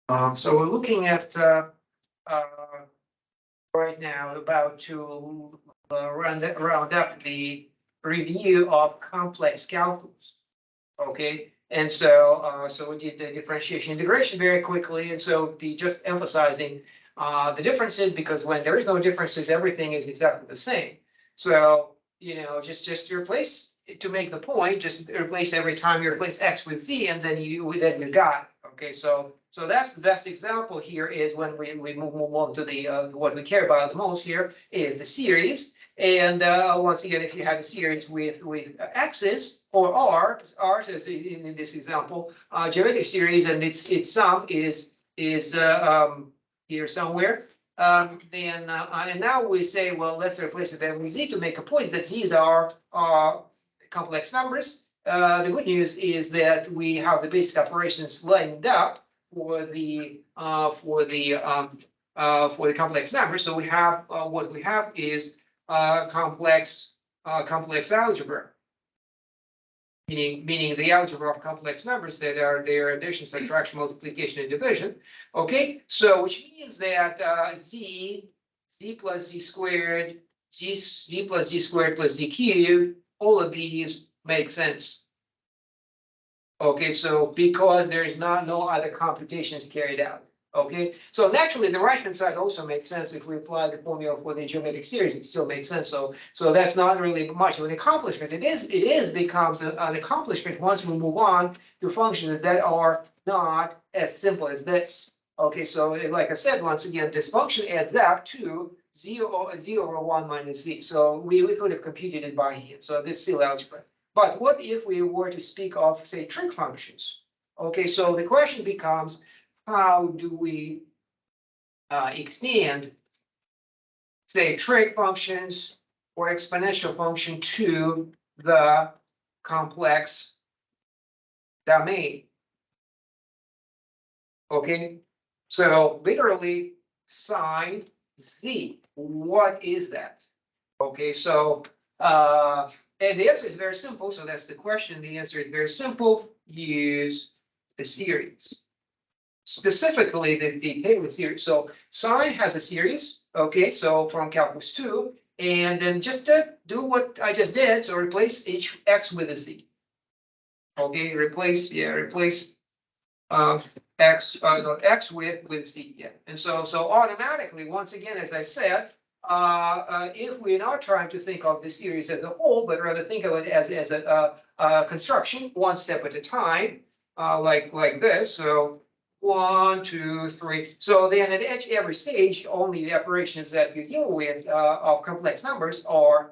So we're looking at right now about to round up the review of complex calculus. Okay, and so we did the differentiation integration very quickly, and so just emphasizing the differences, because when there is no differences, everything is exactly the same. So just replace to make the point, just replace every time you replace x with z, and then you got it. Okay, so that's the best example here is when we move on to the what we care about the most here is the series. And once again, if you have a series with x's or r's as in this example, geometric series, and its sum is here somewhere. Then and now we say, well, let's replace it then with z to make a point that these are complex numbers. The good news is that we have the basic operations lined up for the complex numbers. So we have what we have is complex algebra, meaning the algebra of complex numbers that are their addition, subtraction, multiplication, and division. Okay, so which means that z plus z squared, z plus z squared plus z cubed, all of these make sense. Okay, so because there is no other computations carried out. Okay, so naturally the right hand side also makes sense. If we apply the formula for the geometric series, it still makes sense. So that's not really much of an accomplishment. It becomes an accomplishment once we move on to functions that are not as simple as this. Okay, so like I said, once again, this function adds up to 0 over 1 minus z. So we could have computed it by hand. So this is still algebra. But what if we were to speak of, say, trig functions? Okay, so the question becomes, how do we extend, say, trig functions or exponential function to the complex domain? Okay, so literally sine z, what is that? Okay, so and the answer is very simple. So that's the question. The answer is very simple. Use the series. Specifically, the Taylor series. So sine has a series. Okay, so from calculus 2. And then just do what I just did. So replace each x with a z. Okay, replace x x with z. Yeah. And so automatically, once again, as I said, if we're not trying to think of the series as a whole, but rather think of it as a construction, one step at a time, like this. So 1, 2, 3. So then at every stage, only the operations that you deal with of complex numbers are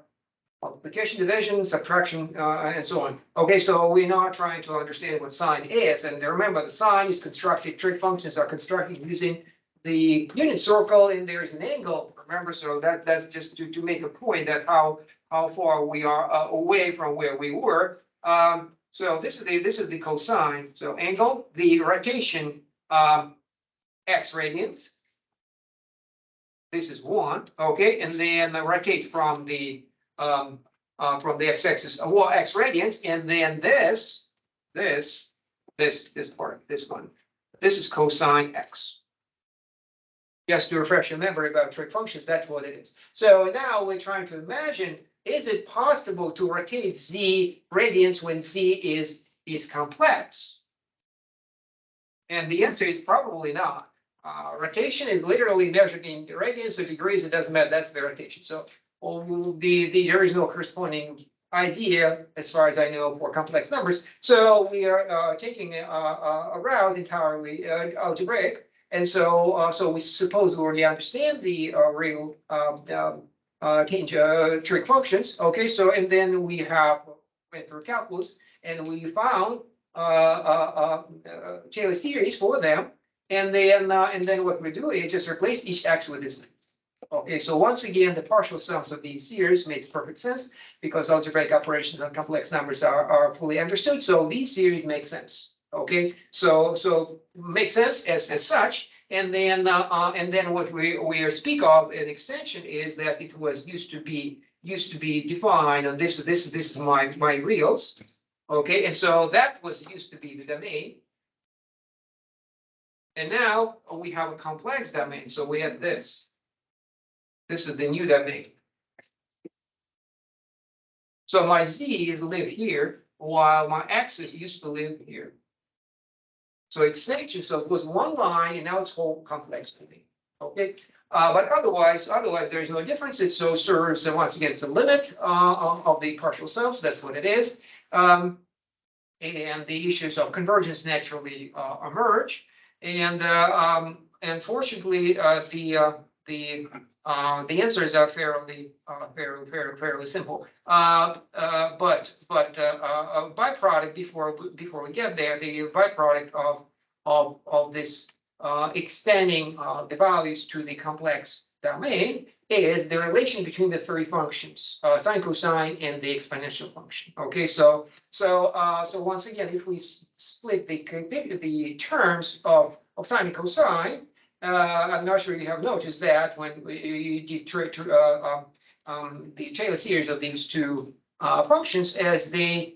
multiplication, division, subtraction, and so on. Okay, so we're not trying to understand what sine is. And remember, the sine is constructed, trig functions are constructed using the unit circle, and there's an angle. Remember, so that's just to make a point that how far we are away from where we were. So this is the cosine. So angle, the rotation, x radians. This is 1. Okay, and then rotate from the x-axis, well, x radians, and then this part, this one, this is cosine x. Just to refresh your memory about trig functions, that's what it is. So now we're trying to imagine, is it possible to rotate z radians when z is complex? And the answer is probably not. Rotation is literally measured in radians or degrees. It doesn't matter. That's the rotation. So there is no corresponding idea, as far as I know, for complex numbers. So we are taking a route entirely algebraic. And so we suppose we already understand the real trig functions. Okay, so and then we went through calculus, and we found Taylor series for them. And then what we do is just replace each x with this. Okay, so once again, the partial sums of these series makes perfect sense because algebraic operations on complex numbers are fully understood. So these series make sense. Okay, so makes sense as such. And then what we speak of an extension is that it was used to be defined, and this is my reals. Okay, and so that was used to be the domain. And now we have a complex domain. So we have this. This is the new domain. So my z is live here, while my axis used to live here. So it's changed. So it was one line, and now it's whole complex domain. Okay, but otherwise there is no difference. It so serves, and once again, it's a limit of the partial sums. That's what it is. And the issues of convergence naturally emerge. And fortunately, the answers are fairly simple. But a byproduct before we get there, the byproduct of this extending the values to the complex domain is the relation between the three functions, sine, cosine, and the exponential function. Okay, so once again, if we split the terms of sine and cosine, I'm not sure you have noticed that when you did the Taylor series of these two functions, as the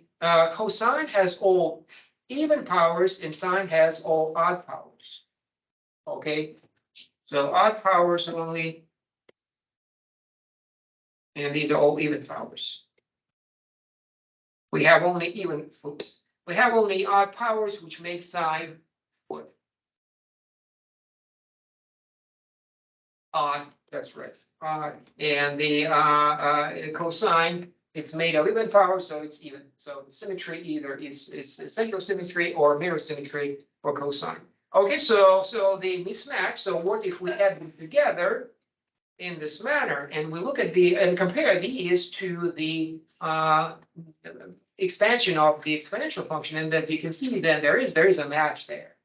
cosine has all even powers and sine has all odd powers. Okay, so odd powers only, and these are all even powers. We have only we have only odd powers, which make sine what? Odd, that's right. And the cosine, it's made of even powers, so it's even. So the symmetry either is central symmetry or mirror symmetry for cosine. Okay, so the mismatch. So what if we add them together in this manner, and we look at and compare these to the expansion of the exponential function, and that you can see then there is a match there.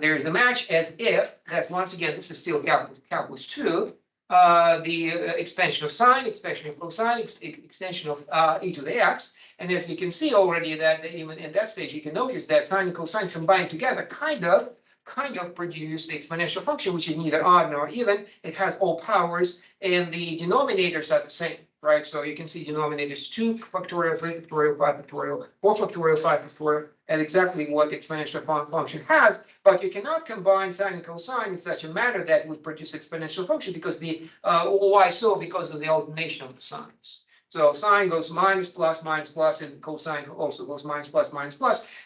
There is a match as if, that's once again, this is still calculus 2, the expansion of sine, expansion of cosine, extension of e to the x. And as you can see already that even in that stage, you can notice that sine and cosine combined together kind of produce the exponential function, which is neither odd nor even. It has all powers, and the denominators are the same, right? So you can see denominators 2 factorial, 3 factorial, 5 factorial, 4 factorial, 5 factorial, and exactly what the exponential function has. But you cannot combine sine and cosine in such a manner that would produce exponential function, because the why so? Because of the alternation of the signs. So sine goes minus, plus, and cosine also goes minus, plus.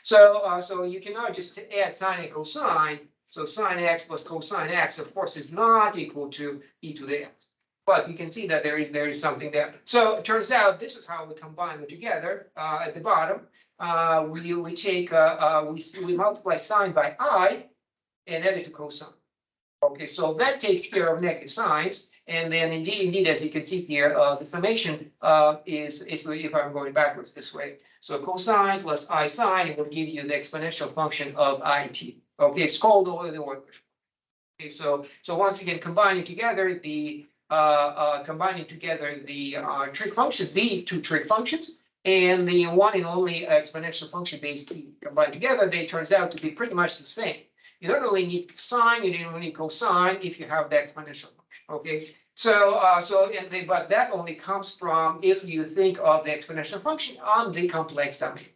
So you cannot just add sine and cosine. So sine x plus cosine x, of course, is not equal to e to the x. But you can see that there is something there. So it turns out this is how we combine them together. At the bottom, we take we multiply sine by I and add it to cosine. Okay, so that takes care of negative signs. And then indeed, as you can see here, the summation is if I'm going backwards this way. So cosine plus I sine will give you the exponential function of it. Okay, it's called the Euler. Okay, so once again, combining together the trig functions, the two trig functions, and the one and only exponential function base combined together, they turns out to be pretty much the same. You don't really need sine, you don't need cosine if you have the exponential function. Okay, but that only comes from if you think of the exponential function on the complex domain.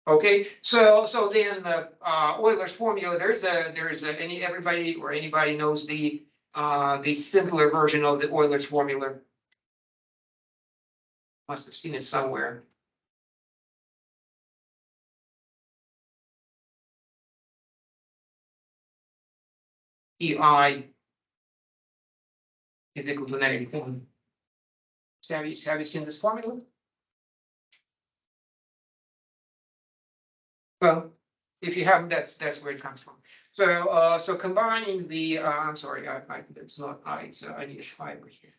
Okay, so then Euler's formula. Anybody knows the simpler version of the Euler's formula? Must have seen it somewhere. EI is equal to -1. So have you seen this formula? Well, if you haven't, that's where it comes from. So combining the I'm sorry, it's not I, so I need a fiber here.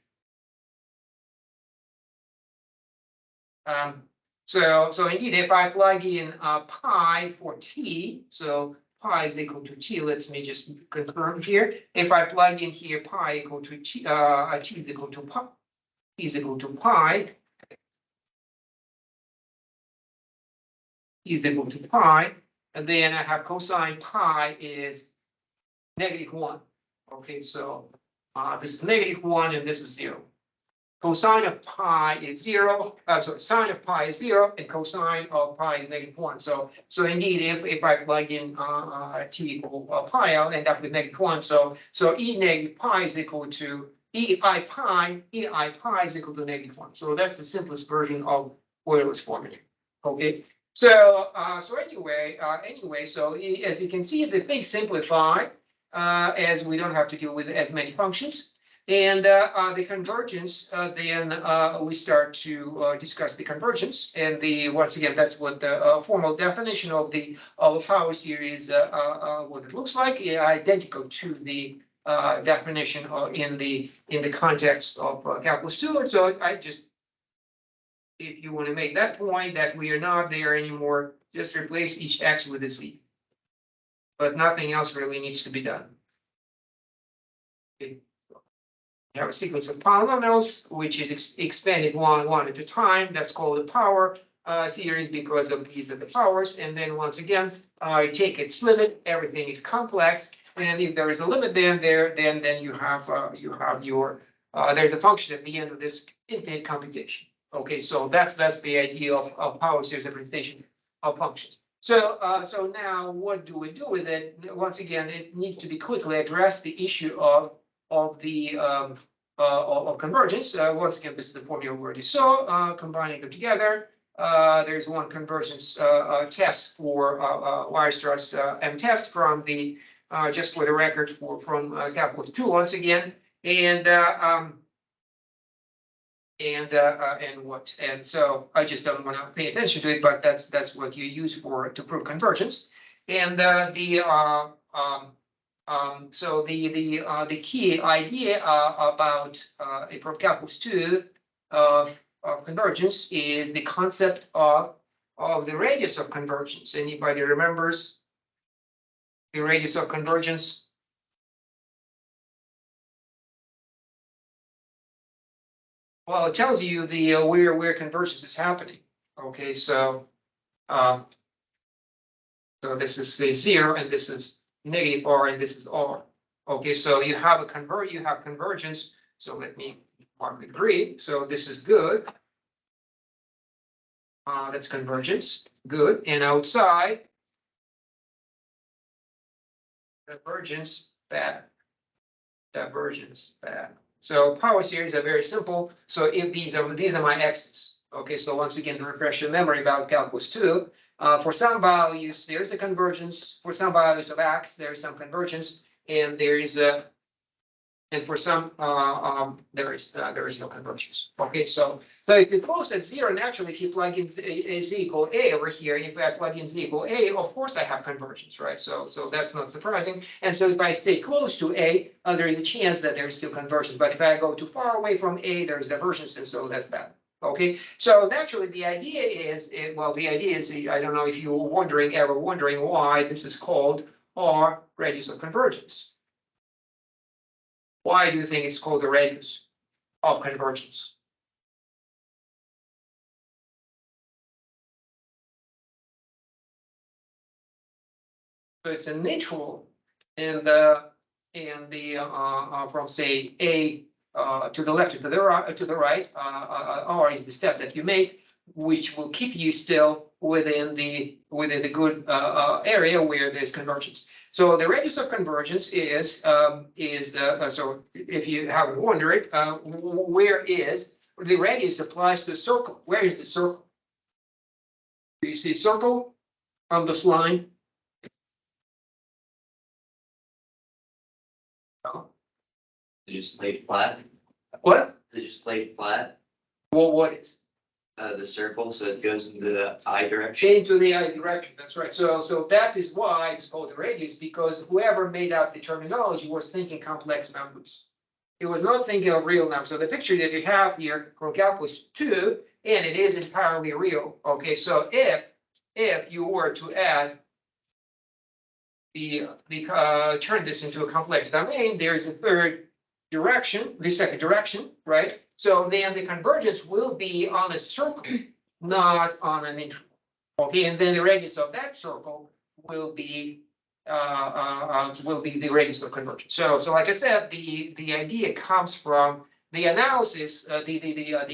So indeed, if I plug in pi for t, so pi is equal to t. Let me just confirm here. If I plug in here pi equal to t, t is equal to pi, t is equal to pi, t is equal to pi, and then I have cosine pi is -1. Okay, so this is -1 and this is 0. cosine of pi is 0. So sine of pi is 0, and cosine of pi is -1. So indeed, if I plug in t equal pi, I'll end up with -1. So e negative pi is equal to ei pi is equal to -1. So that's the simplest version of Euler's formula. Okay. So as you can see, the things simplify as we don't have to deal with as many functions. And the convergence, then we start to discuss the convergence. And once again, that's what the formal definition of the power series, what it looks like, identical to the definition in the context of calculus 2. And so I just, if you want to make that point that we are not there anymore, just replace each x with a z. But nothing else really needs to be done. Okay. You have a sequence of polynomials, which is expanded one at a time. That's called the power series because of these are the powers. And then once again, you take its limit. Everything is complex, and if there is a limit then you have your there's a function at the end of this infinite computation. Okay, so that's the idea of power series representation of functions. So now what do we do with it? Once again, it needs to be quickly addressed, the issue of convergence. Once again, this is the formula we already saw. Combining them together, there's one convergence test for Weierstrass M test from the just for the record from calculus 2 once again, and so I just don't want to pay attention to it, but that's what you use to prove convergence. And so the key idea about from calculus 2 of convergence is the concept of the radius of convergence. Anybody remembers the radius of convergence? Well, it tells you the where convergence is happening. Okay, so this is say 0, and this is negative r, and this is r. Okay, so you have convergence. So let me mark it green. So this is good. That's convergence, good. And outside, divergence, bad. Divergence, bad. So power series are very simple. So if these are my x's. Okay, so once again, to refresh your memory about calculus 2, for some values there's a convergence. For some values of x, there is some convergence, and there is a, and for some there is no convergence. Okay, so if you close at 0, naturally, if you plug in z equal a over here, if I plug in z equal a, of course I have convergence, right? So that's not surprising. And so if I stay close to a, there is a chance that there is still convergence. But if I go too far away from a, there is divergence, and so that's bad. Okay, so naturally the idea is, I don't know if you were ever wondering why this is called R radius of convergence. Why do you think it's called the radius of convergence? So it's a neutral, and from say A to the left to the right, R is the step that you make, which will keep you still within the good area where there's convergence. So the radius of convergence is so if you haven't wondered, where is the radius applies to a circle? Where is the circle? Do you see circle on this line? No. They just laid flat. What? They just laid flat. Well, what is? The circle, so it goes into the I direction. Into the I direction, that's right. So that is why it's called the radius, because whoever made up the terminology was thinking complex numbers. It was not thinking of real numbers. So the picture that you have here from calculus 2, and it is entirely real. Okay, so if you were to add turn this into a complex domain, there is a third direction, the second direction, right? So then the convergence will be on a circle, not on an interval. Okay, and then the radius of that circle will be the radius of convergence. So like I said, the idea comes from the analysis, the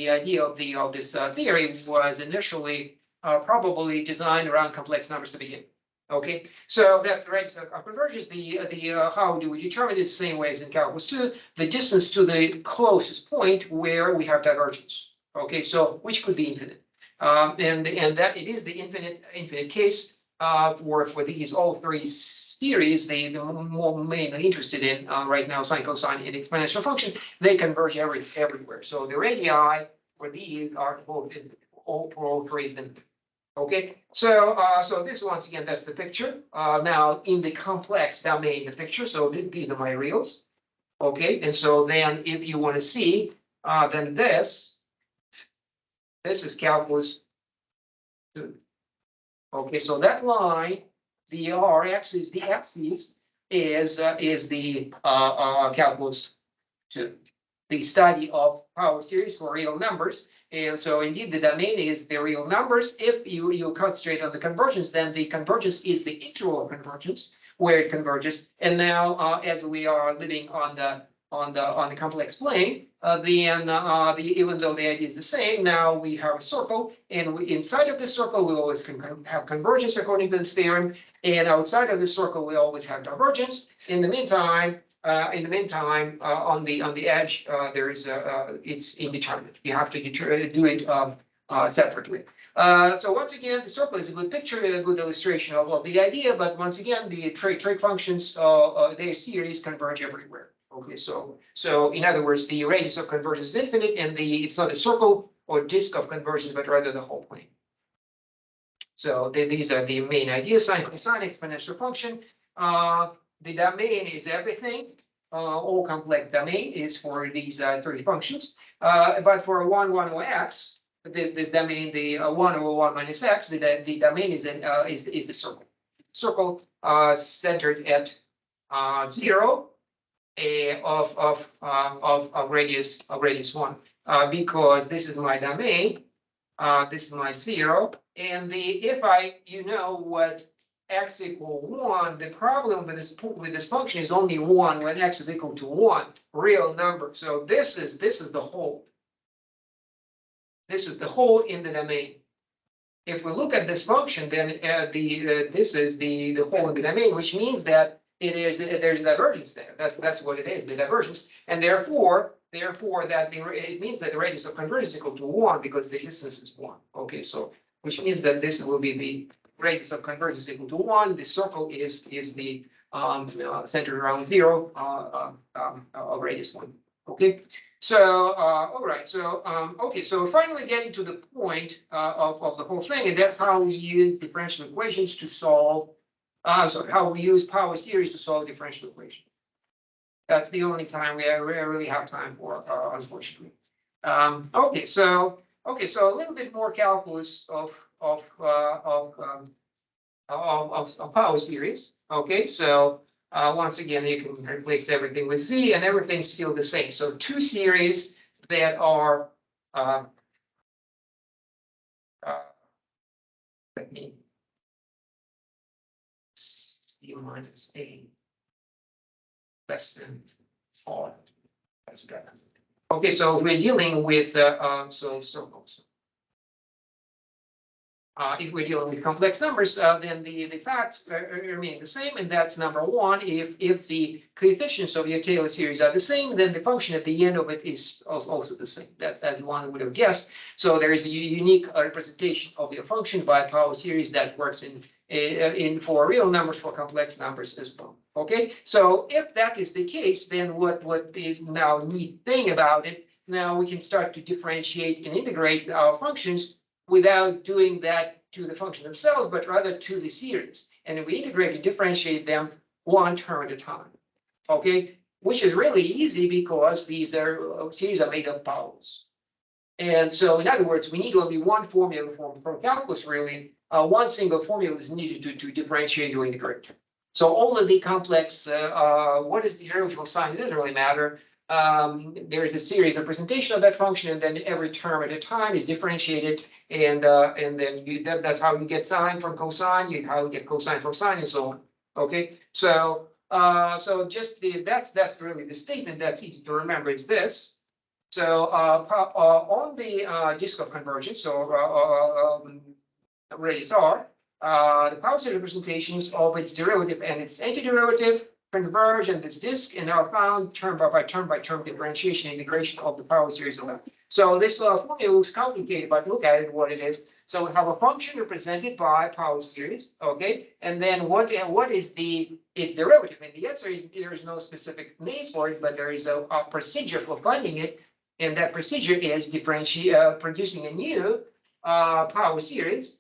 idea of this theory was initially probably designed around complex numbers to begin. Okay, so that's the radius of convergence. How do we determine it? The same way as in calculus 2, the distance to the closest point where we have divergence. Okay, so which could be infinite, and that it is the infinite case for these all three series. The more mainly interested in right now, sine, cosine, and exponential function, they converge everywhere. So the radii for these are both all three is infinite. Okay, so this once again, that's the picture. Now in the complex domain, the picture. So these are my reals. Okay, and so then if you want to see, then this is calculus 2. Okay, so that line, the x-axis, the axis is the calculus 2, the study of power series for real numbers. And so indeed the domain is the real numbers. If you concentrate on the convergence, then the convergence is the integral of convergence where it converges. And now as we are living on the complex plane, even though the idea is the same, now we have a circle, and inside of this circle we always have convergence according to this theorem, and outside of this circle we always have divergence. In the meantime, on the edge, it's indeterminate. You have to do it separately. So once again, the circle is a good picture, a good illustration of the idea. But once again, the trig functions, their series converge everywhere. Okay, so in other words, the radius of convergence is infinite, and it's not a circle or disk of convergence, but rather the whole plane. So these are the main ideas: sine, cosine, exponential function. The domain is everything. All complex domain is for these three functions. But for 1, 1 over x, this domain, the 1 over 1 minus x, the domain is the circle. Circle centered at 0 of radius 1, because this is my domain, this is my 0, and you know what x equal 1, the problem with this function is only 1 when x is equal to 1, real number. So this is the whole. This is the whole in the domain. If we look at this function, then this is the whole in the domain, which means that there's divergence there. That's what it is, the divergence, and therefore it means that the radius of convergence is equal to 1 because the distance is 1. Okay, so which means that this will be the radius of convergence equal to 1. The circle is the centered around 0 of radius 1. Okay, so all right, so okay, so finally getting to the point of the whole thing, and that's how we use differential equations to solve. How we use power series to solve differential equations. That's the only time we really have time for, unfortunately. Okay, so a little bit more calculus of power series. Okay, so once again, you can replace everything with z, and everything's still the same. So two series that are let me c minus a less than r. That's better. Okay, so we're dealing with circles. If we're dealing with complex numbers, then the facts remain the same, and that's number one. If the coefficients of your Taylor series are the same, then the function at the end of it is also the same. That's one would have guessed. So there is a unique representation of your function by a power series that works in for real numbers, for complex numbers as well. Okay, so if that is the case, then what is now neat thing about it? Now we can start to differentiate and integrate our functions without doing that to the function themselves, but rather to the series. And we integrate and differentiate them one term at a time. Okay, which is really easy because these series are made of powers. And so, in other words, we need only one formula from calculus, really. One single formula is needed to differentiate or integrate. So all of the complex, what is the derivative of sine? It doesn't really matter. There is a series representation of that function, and then every term at a time is differentiated, and then that's how you get sine from cosine, how you get cosine from sine, and so on. Okay, so just that's really the statement that's easy to remember. Is this So on the disk of convergence, so radius r, the power series representations of its derivative and its antiderivative converge on this disk and are found term by term differentiation integration of the power series of them. So this formula looks complicated, but look at it what it is. So we have a function represented by power series, okay, and then what is its derivative? And the answer is there is no specific name for it, but there is a procedure for finding it, and that procedure is producing a new power series,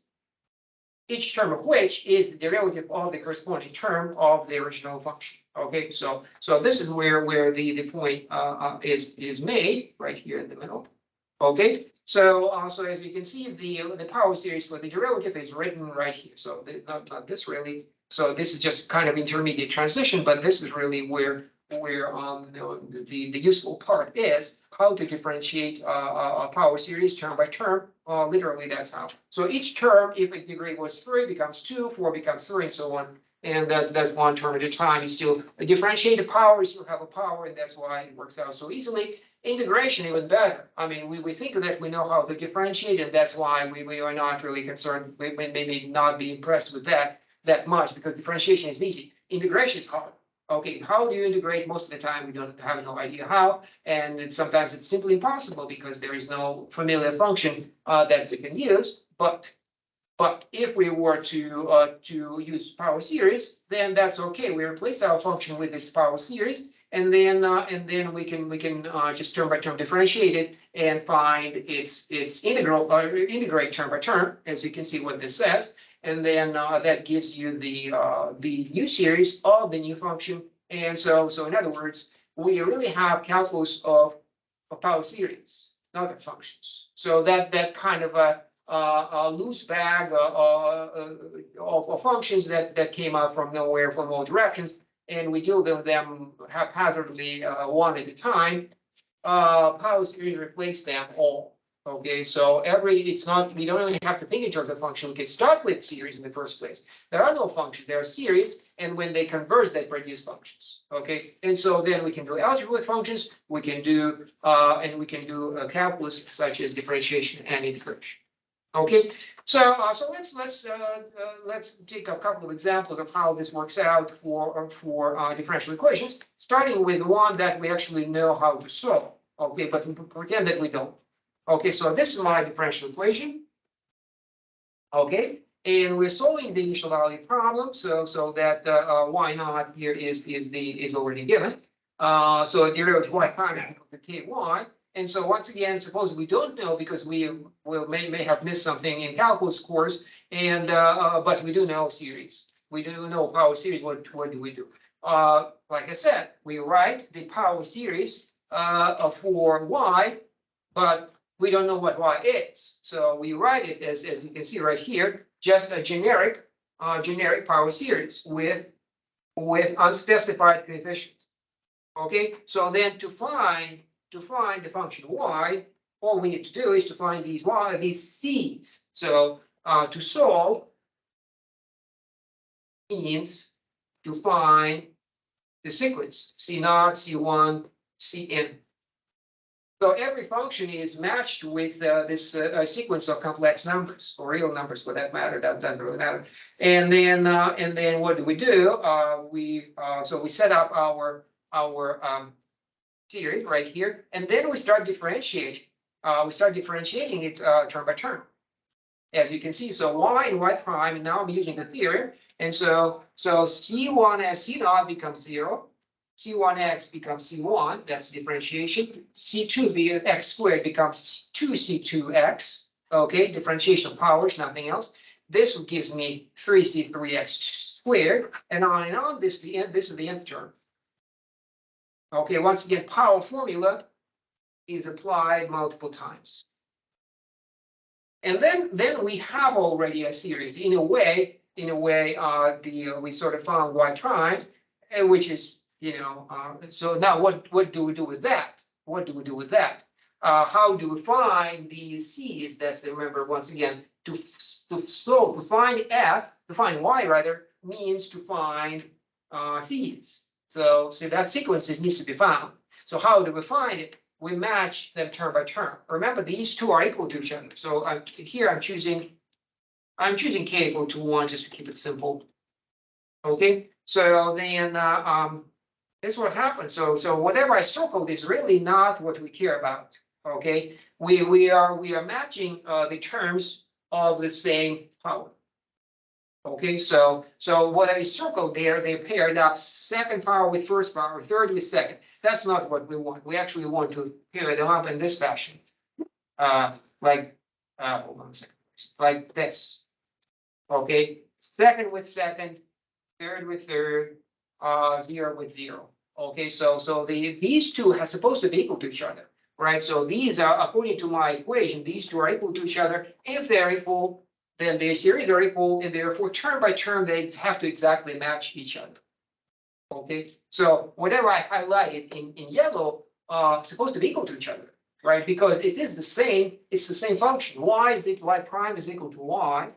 each term of which is the derivative of the corresponding term of the original function. Okay, so this is where the point is made right here in the middle. Okay, so as you can see, the power series for the derivative is written right here. So not this really. So this is just kind of intermediate transition, but this is really where the useful part is how to differentiate a power series term by term. Literally, that's how. So each term, if a degree was 3, becomes 2, 4 becomes 3, and so on. And that's one term at a time. You still differentiate the power, you still have a power, and that's why it works out so easily. Integration even better. I mean, we think that we know how to differentiate, and that's why we are not really concerned. We may not be impressed with that much because differentiation is easy. Integration is hard. Okay, how do you integrate? Most of the time, we don't have no idea how, and sometimes it's simply impossible because there is no familiar function that we can use. But if we were to use power series, then that's okay. We replace our function with its power series, and then we can just term by term differentiate it and find its integral or integrate term by term, as you can see what this says, and then that gives you the new series of the new function. And so in other words, we really have calculus of power series, not of functions. So that kind of a loose bag of functions that came out from nowhere from all directions, and we deal with them haphazardly one at a time. Power series replace them all. Okay, so it's not, we don't even have to think in terms of function. We can start with series in the first place. There are no functions, there are series, and when they converge, they produce functions. Okay, and so then we can do algebra with functions, we can do calculus such as differentiation and integration. Okay, so let's take a couple of examples of how this works out for differential equations, starting with one that we actually know how to solve. Okay, but pretend that we don't. Okay, so this is my differential equation. Okay, and we're solving the initial value problem, so that y naught here is already given. So derivative y prime equal to ky. And so once again, suppose we don't know because we may have missed something in calculus course, and but we do know series. We do know power series. What do we do? Like I said, we write the power series for y, but we don't know what y is. So we write it as you can see right here, just a generic power series with unspecified coefficients. Okay, so then to find the function y, all we need to do is to find these c's. So to solve means to find the sequence c naught, c1, cn. So every function is matched with this sequence of complex numbers or real numbers for that matter. That doesn't really matter. And then what do? We set up our series right here, and then we start differentiating. We start differentiating it term by term, as you can see. So y and y prime, and now I'm using the theorem, and so c1 as c naught becomes 0. C1x becomes C1, that's differentiation. C2 being x squared becomes 2C2x. Okay, differentiation of powers, nothing else. This gives me 3C3x squared, and on and on. This is the nth term. Okay, once again, power formula is applied multiple times. And then we have already a series. In a way, we sort of found y prime, which is, so now what do we do with that? What do we do with that? How do we find these c's? That's, remember, once again, to find f, to find y rather, means to find c's. So that sequence needs to be found. So how do we find it? we match them term by term. Remember, these two are equal to each other. So here I'm choosing k equal to 1 just to keep it simple. Okay, so then this is what happens. So whatever I circled is really not what we care about. Okay, we are matching the terms of the same power. Okay, so what I circled there, they paired up second power with first power, third with second. That's not what we want. We actually want to pair them up in this fashion. Hold on a second, like this. Okay, second with second, third with third, 0 with 0. Okay, so these two are supposed to be equal to each other, right? So these are, according to my equation, these two are equal to each other. If they're equal, then their series are equal, and therefore term by term, they have to exactly match each other. Okay, so whatever I highlighted in yellow, supposed to be equal to each other, right? Because it is the same, it's the same function. Y prime is equal to y.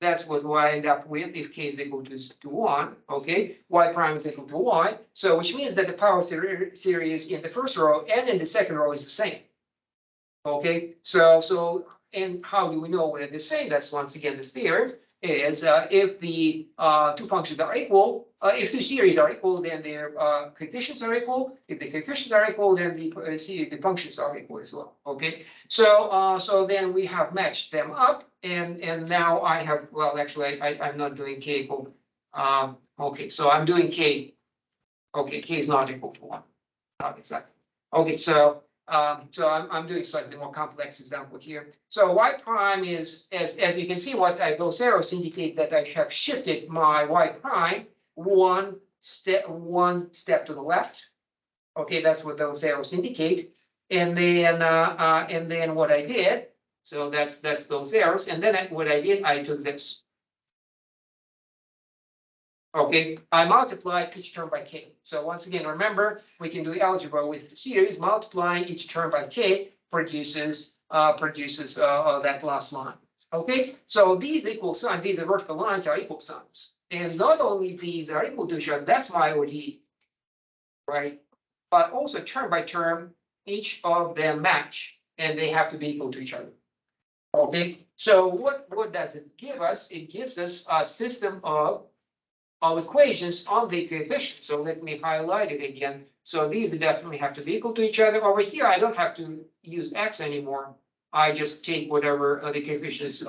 That's what I end up with if k is equal to 1, okay? Y prime is equal to y, so which means that the power series in the first row and in the second row is the same. Okay, so and how do we know when they're the same? That's once again this theorem is if the two functions are equal, if two series are equal, then their coefficients are equal. If the coefficients are equal, then the functions are equal as well. Okay, so then we have matched them up, and now I have, well, actually I'm not doing k equal. Okay, so I'm doing k. Okay, k is not equal to 1. Not exactly. Okay, so I'm doing slightly more complex example here. So y prime is, as you can see, those arrows indicate that I have shifted my y prime one step to the left. Okay, that's what those arrows indicate. And then what I did, so that's those arrows. And then what I did, I took this. Okay, I multiplied each term by k. So once again, remember, we can do algebra with series. Multiplying each term by k produces that last line. Okay, so these equal signs, these vertical lines are equal signs. And not only these are equal to each other, that's my ODE, right? But also term by term, each of them match, and they have to be equal to each other. Okay, so what does it give us? It gives us a system of equations on the coefficient. So let me highlight it again. So these definitely have to be equal to each other. Over here, I don't have to use x anymore. I just take whatever the coefficients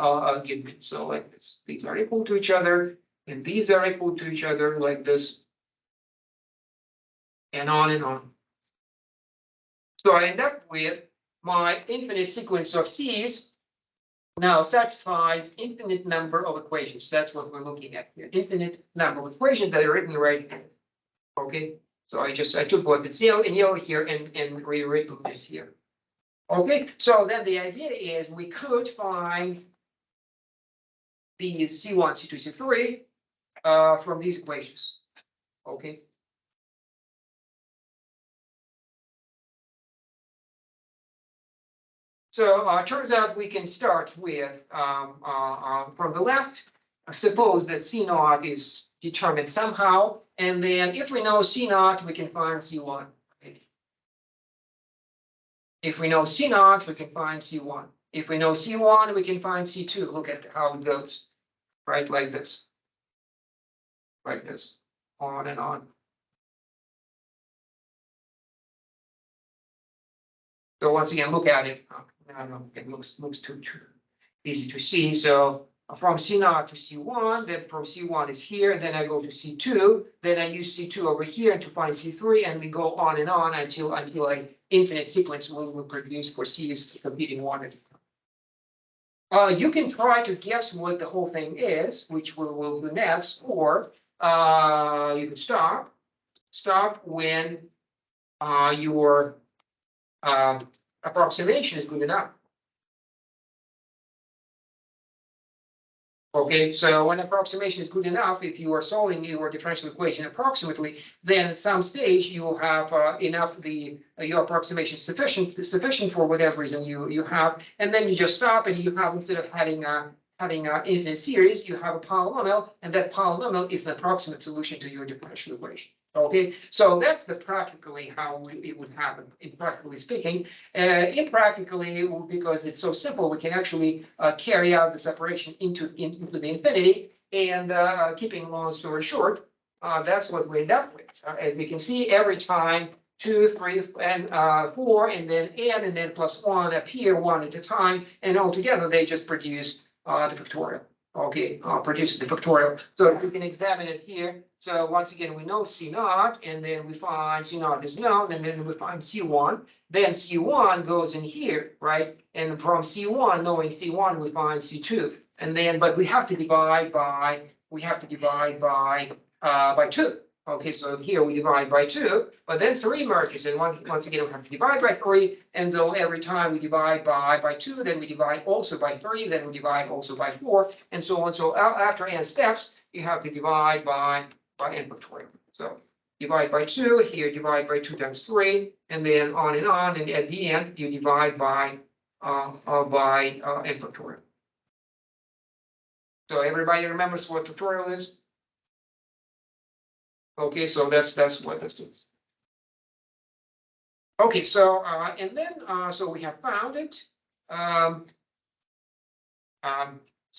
give me. So like this, these are equal to each other, and these are equal to each other like this, and on and on. So I end up with my infinite sequence of C's now satisfies infinite number of equations. That's what we're looking at here. Infinite number of equations that are written right here. Okay, so I took what it's in yellow here and rewritten this here. Okay, so then the idea is we could find these C1, C2, C3 from these equations. Okay. So it turns out we can start with from the left. Suppose that C naught is determined somehow, and then if we know C naught, we can find C1. If we know C naught, we can find C1. If we know C1, we can find C2. Look at how it goes, right? Like this, on and on. So once again, look at it. I don't know, it looks too easy to see. So from C0 to C1, then from C1 is here, then I go to C2, then I use C2 over here to find C3, and we go on and on until an infinite sequence will produce for C's competing one. You can try to guess what the whole thing is, which we will do next, or you can stop when your approximation is good enough. Okay, so when approximation is good enough, if you are solving your differential equation approximately, then at some stage you will have enough your approximation sufficient for whatever reason you have, and then you just stop, and you have, instead of having having an infinite series, you have a polynomial, and that polynomial is an approximate solution to your differential equation. Okay, so that's the practically how it would happen, in practically speaking. Impractically, because it's so simple, we can actually carry out the separation into the infinity. And keeping long story short, that's what we end up with. As we can see, every time 2, 3, and 4, and then n, and then plus 1 appear one at a time, and altogether they just produce the factorial. Okay, produces the factorial. So we can examine it here. So once again, we know C naught, and then we find C naught is known, and then we find C1. Then C1 goes in here, right? And from C1, knowing C1, we find C2. And then, but we have to divide by 2. Okay, so here we divide by 2, but then 3 merges, and once again, we have to divide by 3, and so every time we divide by 2, then we divide also by 3, then we divide also by 4, and so on. So after n steps, you have to divide by n factorial. So divide by 2, here divide by 2 times 3, and then on, and at the end, you divide by n factorial. So everybody remembers what factorial is? Okay, so that's what this is. Okay, so and then so we have found it.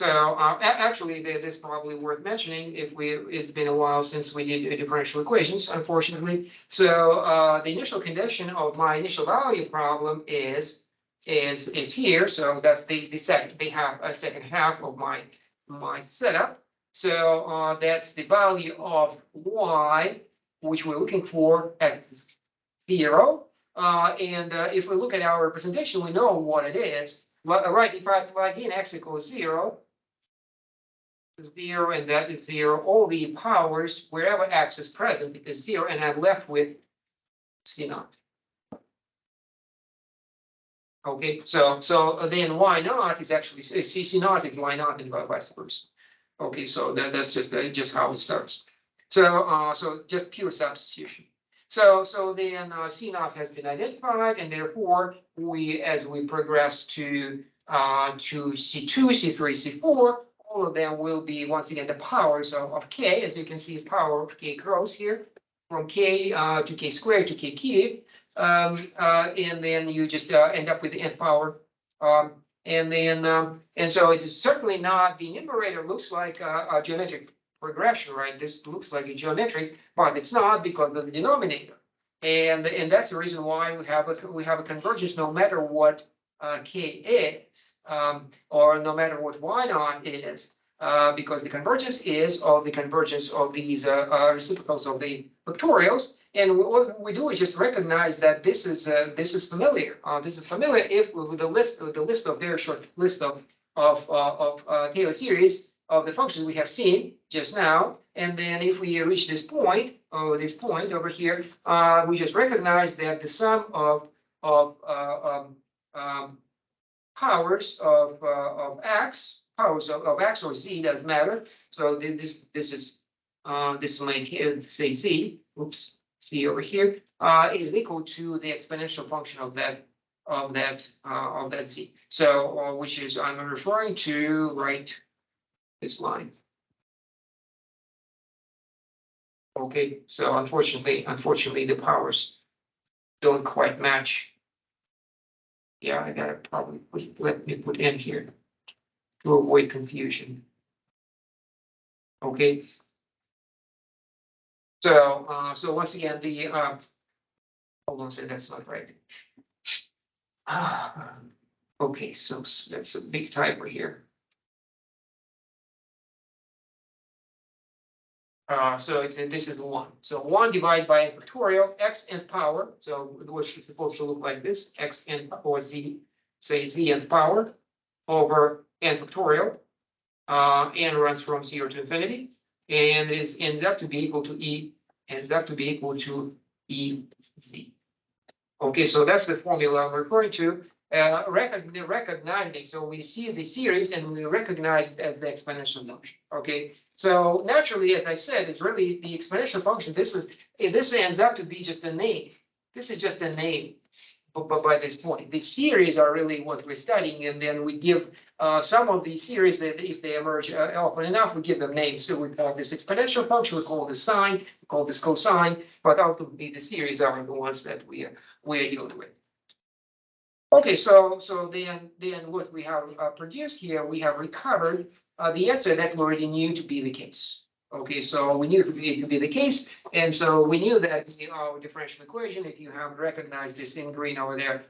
Actually, this is probably worth mentioning. It's been a while since we did differential equations, unfortunately. So the initial condition of my initial value problem is here. So that's the second. They have a second half of my setup. So that's the value of y, which we're looking for at 0. And if we look at our representation, we know what it is. Right, if I plug in x equals 0, and that is 0, all the powers, wherever x is present, is 0, and I'm left with C naught. Okay, so then y naught is actually C naught is y naught and vice versa. Okay, so that's just how it starts. So just pure substitution. So then C naught has been identified, and therefore as we progress to C2, C3, C4, all of them will be once again the powers of k. As you can see, power of k grows here from k to k squared to k cubed, and then you just end up with the nth power. And so it is certainly not, the numerator looks like a geometric progression, right? This looks like a geometric, but it's not because of the denominator. And that's the reason why we have a convergence no matter what k is, or no matter what y naught is, because the convergence is of the convergence of these reciprocals of the factorials. And what we do is just recognize that this is familiar. This is familiar if with the list of very short list of Taylor series of the functions we have seen just now. And then if we reach this point over here, we just recognize that the sum of powers of x, powers of x or z doesn't matter. So this may say z. Oops. C over here is equal to the exponential function of that z. So which is I'm referring to right this line. Okay, so unfortunately the powers don't quite match. Yeah, I gotta probably let me put in here to avoid confusion. Okay. So once again, the hold on a second, that's not right. Okay, so that's a big typo here. So this is 1. So 1 divided by n factorial, x nth power. So which is supposed to look like this: x n or z, say z nth power over n factorial. N runs from 0 to infinity, and ends up to be equal to ez. Okay, so that's the formula I'm referring to. Recognizing, so we see the series and we recognize it as the exponential function. Okay, so naturally, as I said, it's really the exponential function. This ends up to be just a name. This is just a name. by this point. The series are really what we're studying, and then we give some of these series that if they emerge often enough, we give them names. So we call this exponential function, we call this sine, we call this cosine, but ultimately the series are the ones that we're dealing with. Okay, so then what we have produced here, we have recovered the answer that we already knew to be the case. Okay, so we knew it to be the case, and so we knew that the differential equation, if you have recognized this in green over there,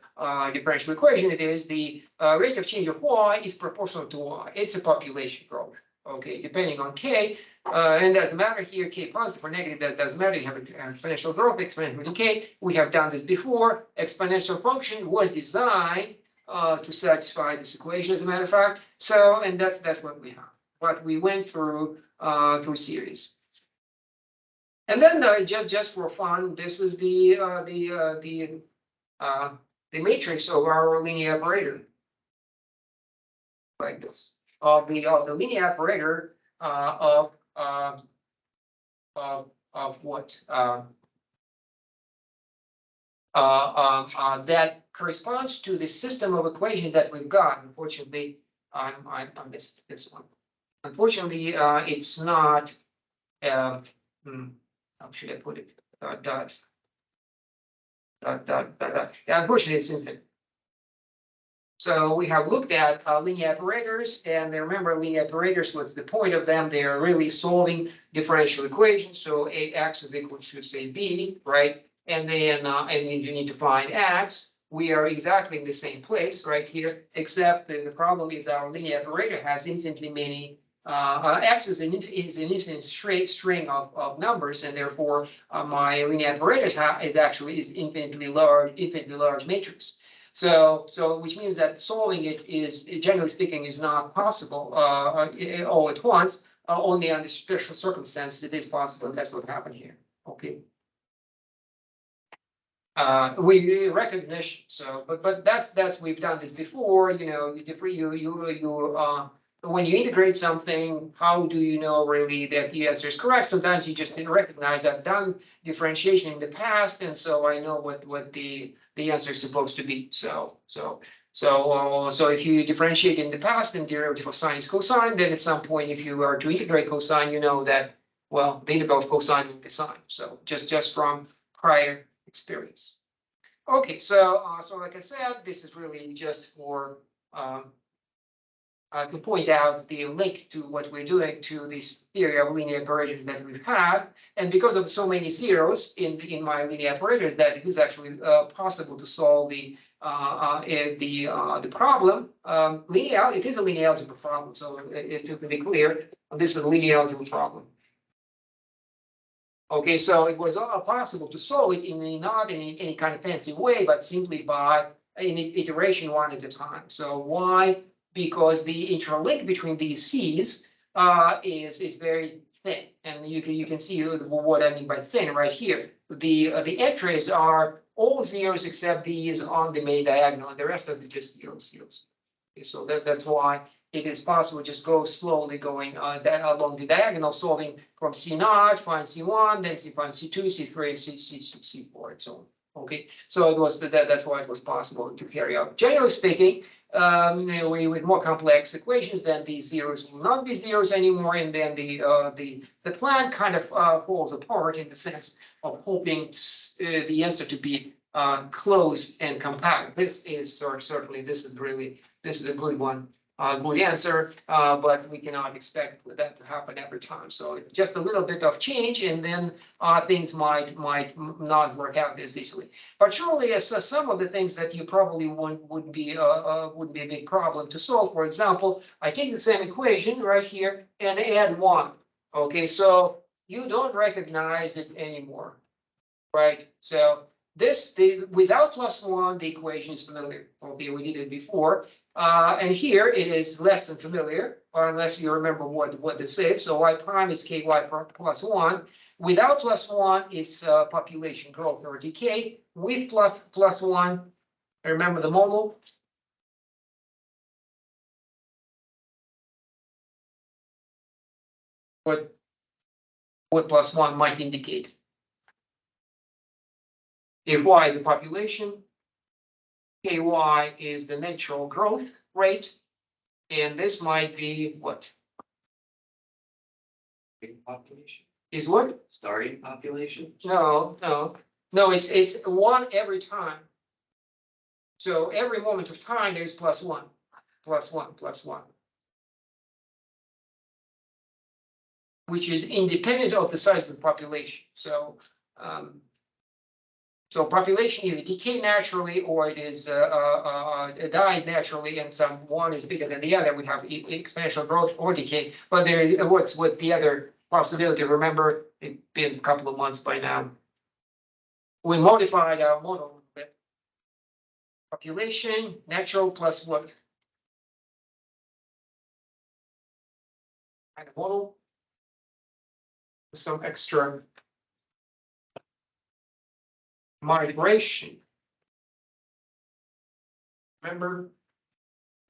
differential equation, it is the rate of change of y is proportional to y. It's a population growth. Okay, depending on k, and doesn't matter here, k positive or negative, that doesn't matter. You have an exponential growth, exponential decay. We have done this before. Exponential function was designed to satisfy this equation, as a matter of fact. So, and that's what we have. What we went through series. And then just for fun, this is the matrix of our linear operator, like this, of the linear operator of what that corresponds to the system of equations that we've got. Unfortunately, I missed this one. Unfortunately, it's not. How should I put it? Dot. Unfortunately, it's infinite. So we have looked at linear operators, and remember linear operators, what's the point of them? They are really solving differential equations. So ax is equal to, say, b, right? And then and you need to find x. We are exactly in the same place right here, except the problem is our linear operator has infinitely many x is an infinite string of numbers, and therefore my linear operator is actually infinitely large matrix. So which means that solving it is, generally speaking, is not possible all at once. Only under special circumstances it is possible, and that's what happened here. Okay. We recognition. So, but that's we've done this before. You know, when you integrate something, how do you know really that the answer is correct? Sometimes you just recognize I've done differentiation in the past, and so I know what the answer is supposed to be. So if you differentiate in the past and derivative of sine is cosine, then at some point, if you are to integrate cosine, you know that, well, the integral of cosine will be sine. So just from prior experience. Okay, so like I said, this is really just for to point out the link to what we're doing to this theory of linear operators that we've had, and because of so many zeros in my linear operators, that it is actually possible to solve the problem. It is a linear algebra problem, so it's to be clear, this is a linear algebra problem. Okay, so it was all possible to solve it not in any kind of fancy way, but simply by an iteration one at a time. So why? Because the interlink between these C's is very thin, and you can see what I mean by thin right here. The entries are all zeros except these on the main diagonal, and the rest of it just zeros. Okay, so that's why it is possible to just go slowly going along the diagonal, solving from C0, find C1, then find C2, C3, C4, and so on. Okay, so it was that's why it was possible to carry out. Generally speaking, with more complex equations, then these zeros will not be zeros anymore, and then the plan kind of falls apart in the sense of hoping the answer to be close and compact. This is certainly this is a good one. Good answer, but we cannot expect that to happen every time. So just a little bit of change, and then things might not work out as easily. But surely, some of the things that you probably would be a big problem to solve. For example, I take the same equation right here and add 1. Okay, so you don't recognize it anymore, right? So without +1, the equation is familiar. Okay, we did it before. And here it is less than familiar, or unless you remember what this is. So y prime is ky plus 1. Without +1, it's population growth or decay. With plus 1, remember the model. What +1 might indicate. If y the population, KY is the natural growth rate. And this might be what? Population, Is what? starting population. No, it's one every time. So every moment of time, there's plus one, plus one, plus one. Which is independent of the size of the population. So, so population either decay naturally or it is it dies naturally, and some one is bigger than the other. We have exponential growth or decay. But there, what's the other possibility? Remember, it's been a couple of months by now. We modified our model a little bit. Population, natural plus what? Kind of model. Some extra migration. Remember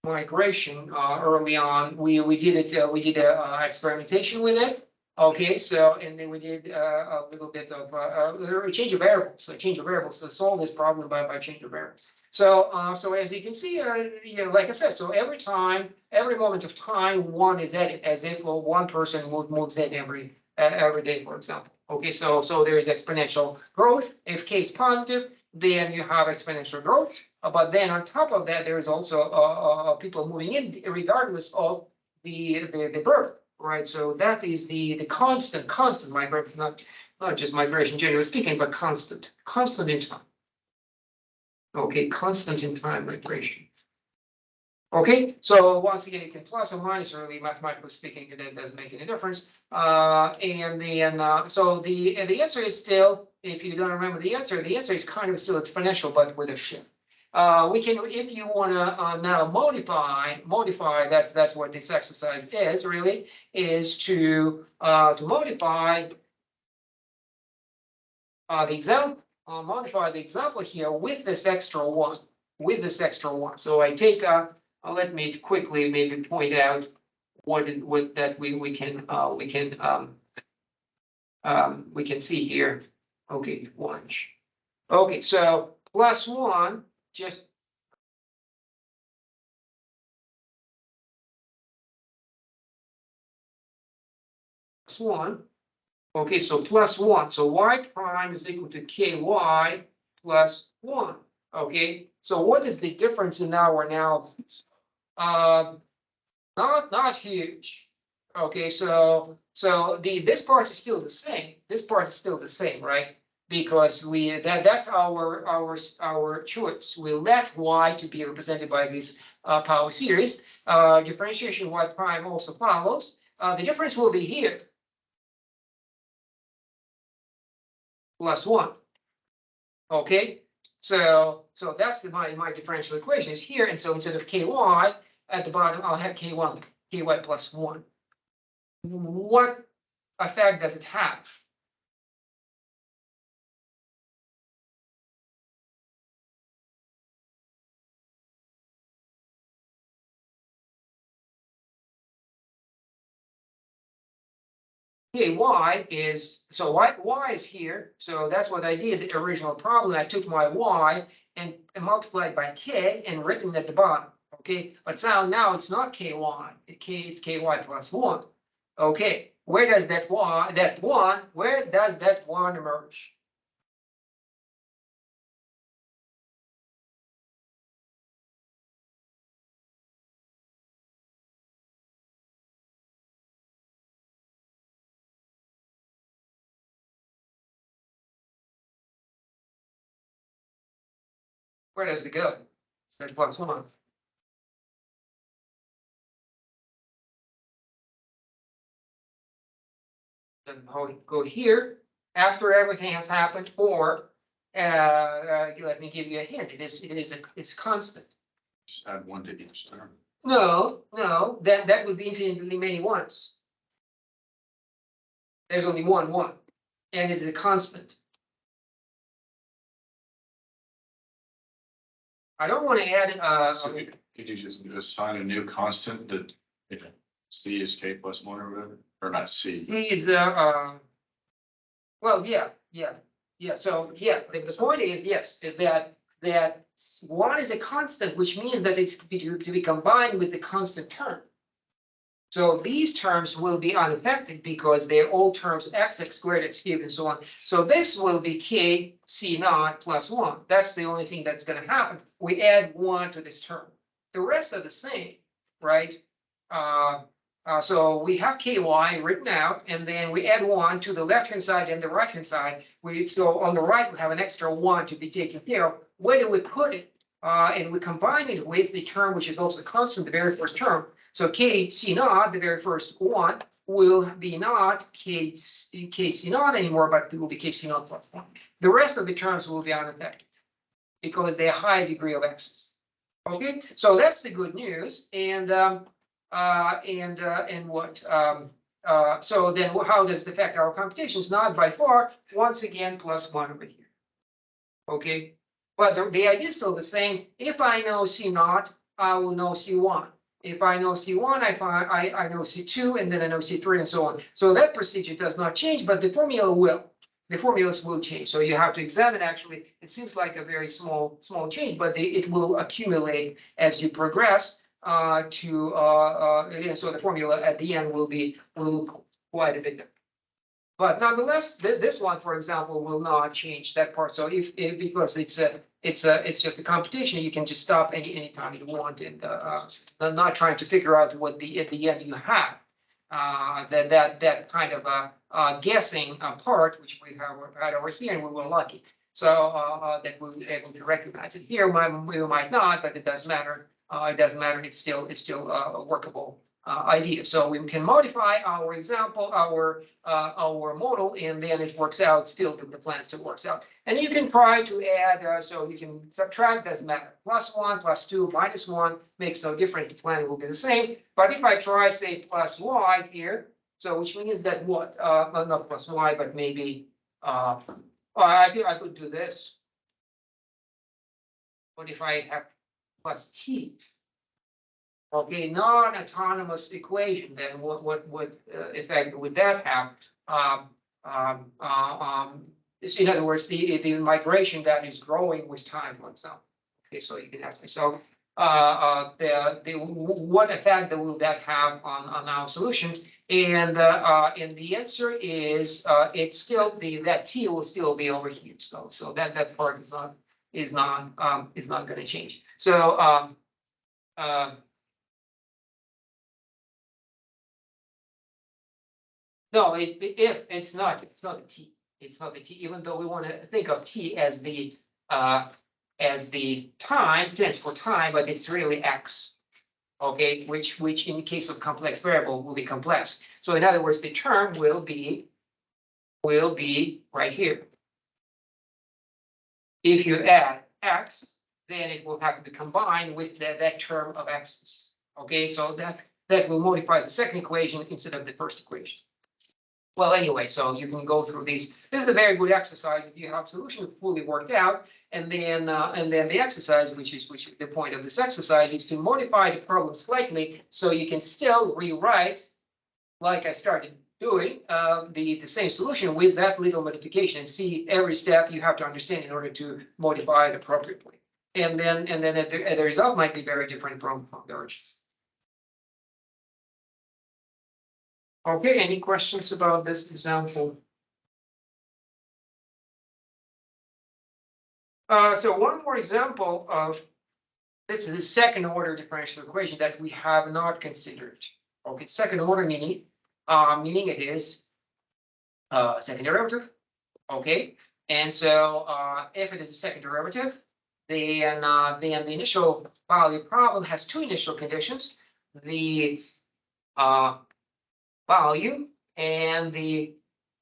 migration early on, we did it, we did a experimentation with it. Okay, so and then we did a little bit of a change of variables, to solve this problem by change of variables. So so as you can see, like I said, so every time, every moment of time, one is added, as if one person moves in every day, for example. Okay, so there is exponential growth. If k is positive, then you have exponential growth. But then on top of that, there is also people moving in regardless of the birth, right? So that is the constant migration, not just migration generally speaking, but constant in time. Okay, constant in time migration. Okay, so once again, you can plus or minus, really mathematically speaking, it doesn't make any difference. And then so the answer is still, if you don't remember the answer is kind of still exponential, but with a shift. We can, if you want to now modify, that's what this exercise is really, is to modify the example, modify the example here with this extra one, So I take let me quickly maybe point out what that we can see here. Okay, watch. Okay, so plus one, just plus one. Okay, so plus one. So y prime is equal to ky plus one. Okay, so what is the difference in our analysis? Not huge. Okay, so this part is still the same. This part is still the same, right? Because that's our choice. We let y to be represented by this power series. Differentiation y prime also follows. The difference will be here. Plus one. Okay, so that's my differential equation is here, and so instead of ky at the bottom, I'll have ky plus one. What effect does it have? Okay, y is, so y is here, so that's what I did, the original problem. I took my y and multiplied by k and written at the bottom. Okay, but now it's not ky, it's ky plus one. Okay, where does that one emerge? Where does it go? That plus one. Does it go here after everything has happened, or let me give you a hint. It's constant. Just add one to each term. No, that would be infinitely many ones. There's only one, and it is a constant. I don't want to add So could you just assign a new constant that if C is K plus one or whatever, or not C? well, yeah. So yeah, the point is, yes, that that one is a constant, which means that it's to be combined with the constant term. So these terms will be unaffected because they're all terms x squared, x cubed, and so on. So this will be k c naught plus 1. That's the only thing that's going to happen. We add 1 to this term. The rest are the same, right? So we have ky written out, and then we add 1 to the left-hand side and the right-hand side. So on the right, we have an extra 1 to be taken care of. Where do we put it? And we combine it with the term which is also constant, the very first term. So k c naught, the very first one, will be not k c naught anymore, but it will be k c naught plus 1. The rest of the terms will be unaffected because they are high degree of excess. Okay, so that's the good news. And what? So then how does it affect our computations? Not by far. Once again, plus 1 over here. Okay, but the idea is still the same. If I know c naught, I will know c1. If I know C1, I know C2, and then I know C3, and so on. So that procedure does not change, but the formula will. The formulas will change. So you have to examine, actually, it seems like a very small change, but it will accumulate as you progress so the formula at the end will look quite a bit different. But nonetheless, this one, for example, will not change that part. So if because it's just a computation, you can just stop anytime you want, and not trying to figure out what at the end you have. That kind of guessing part, which we have had over here, and we were lucky. So that we were able to recognize it here. We might not, but it doesn't matter. It doesn't matter. It's still a workable idea. So we can modify our example, our model, and then it works out still. The plan still works out. And you can try to add, so you can subtract, doesn't matter. Plus 1, plus 2, minus 1 makes no difference. The plan will be the same. But if I try, say, plus y here, so which means that what? Not plus y, but maybe I could do this. What if I have plus t? Okay, non-autonomous equation, then what effect would that have? In other words, the migration that is growing with time, for example. Okay, so you can ask me. So what effect will that have on our solution? And the answer is it's still that t will still be over here. So that part is not going to change. So no, if it's not a t. It's not a t, even though we want to think of t as the time, stands for time, but it's really x. Okay, which in the case of complex variable will be complex. So in other words, the term will be right here. If you add x, then it will have to be combined with that term of x's. Okay, so that will modify the second equation instead of the first equation. Well, anyway, so you can go through these. This is a very good exercise if you have solution fully worked out, and then the exercise, which is the point of this exercise, is to modify the problem slightly so you can still rewrite, like I started doing, the same solution with that little modification, and see every step you have to understand in order to modify it appropriately. And then the result might be very different from the original. Okay, any questions about this example? So one more example of this is the second order differential equation that we have not considered. Okay, second order meaning it is second derivative. Okay, and so if it is a second derivative, then the initial value problem has two initial conditions: the value and the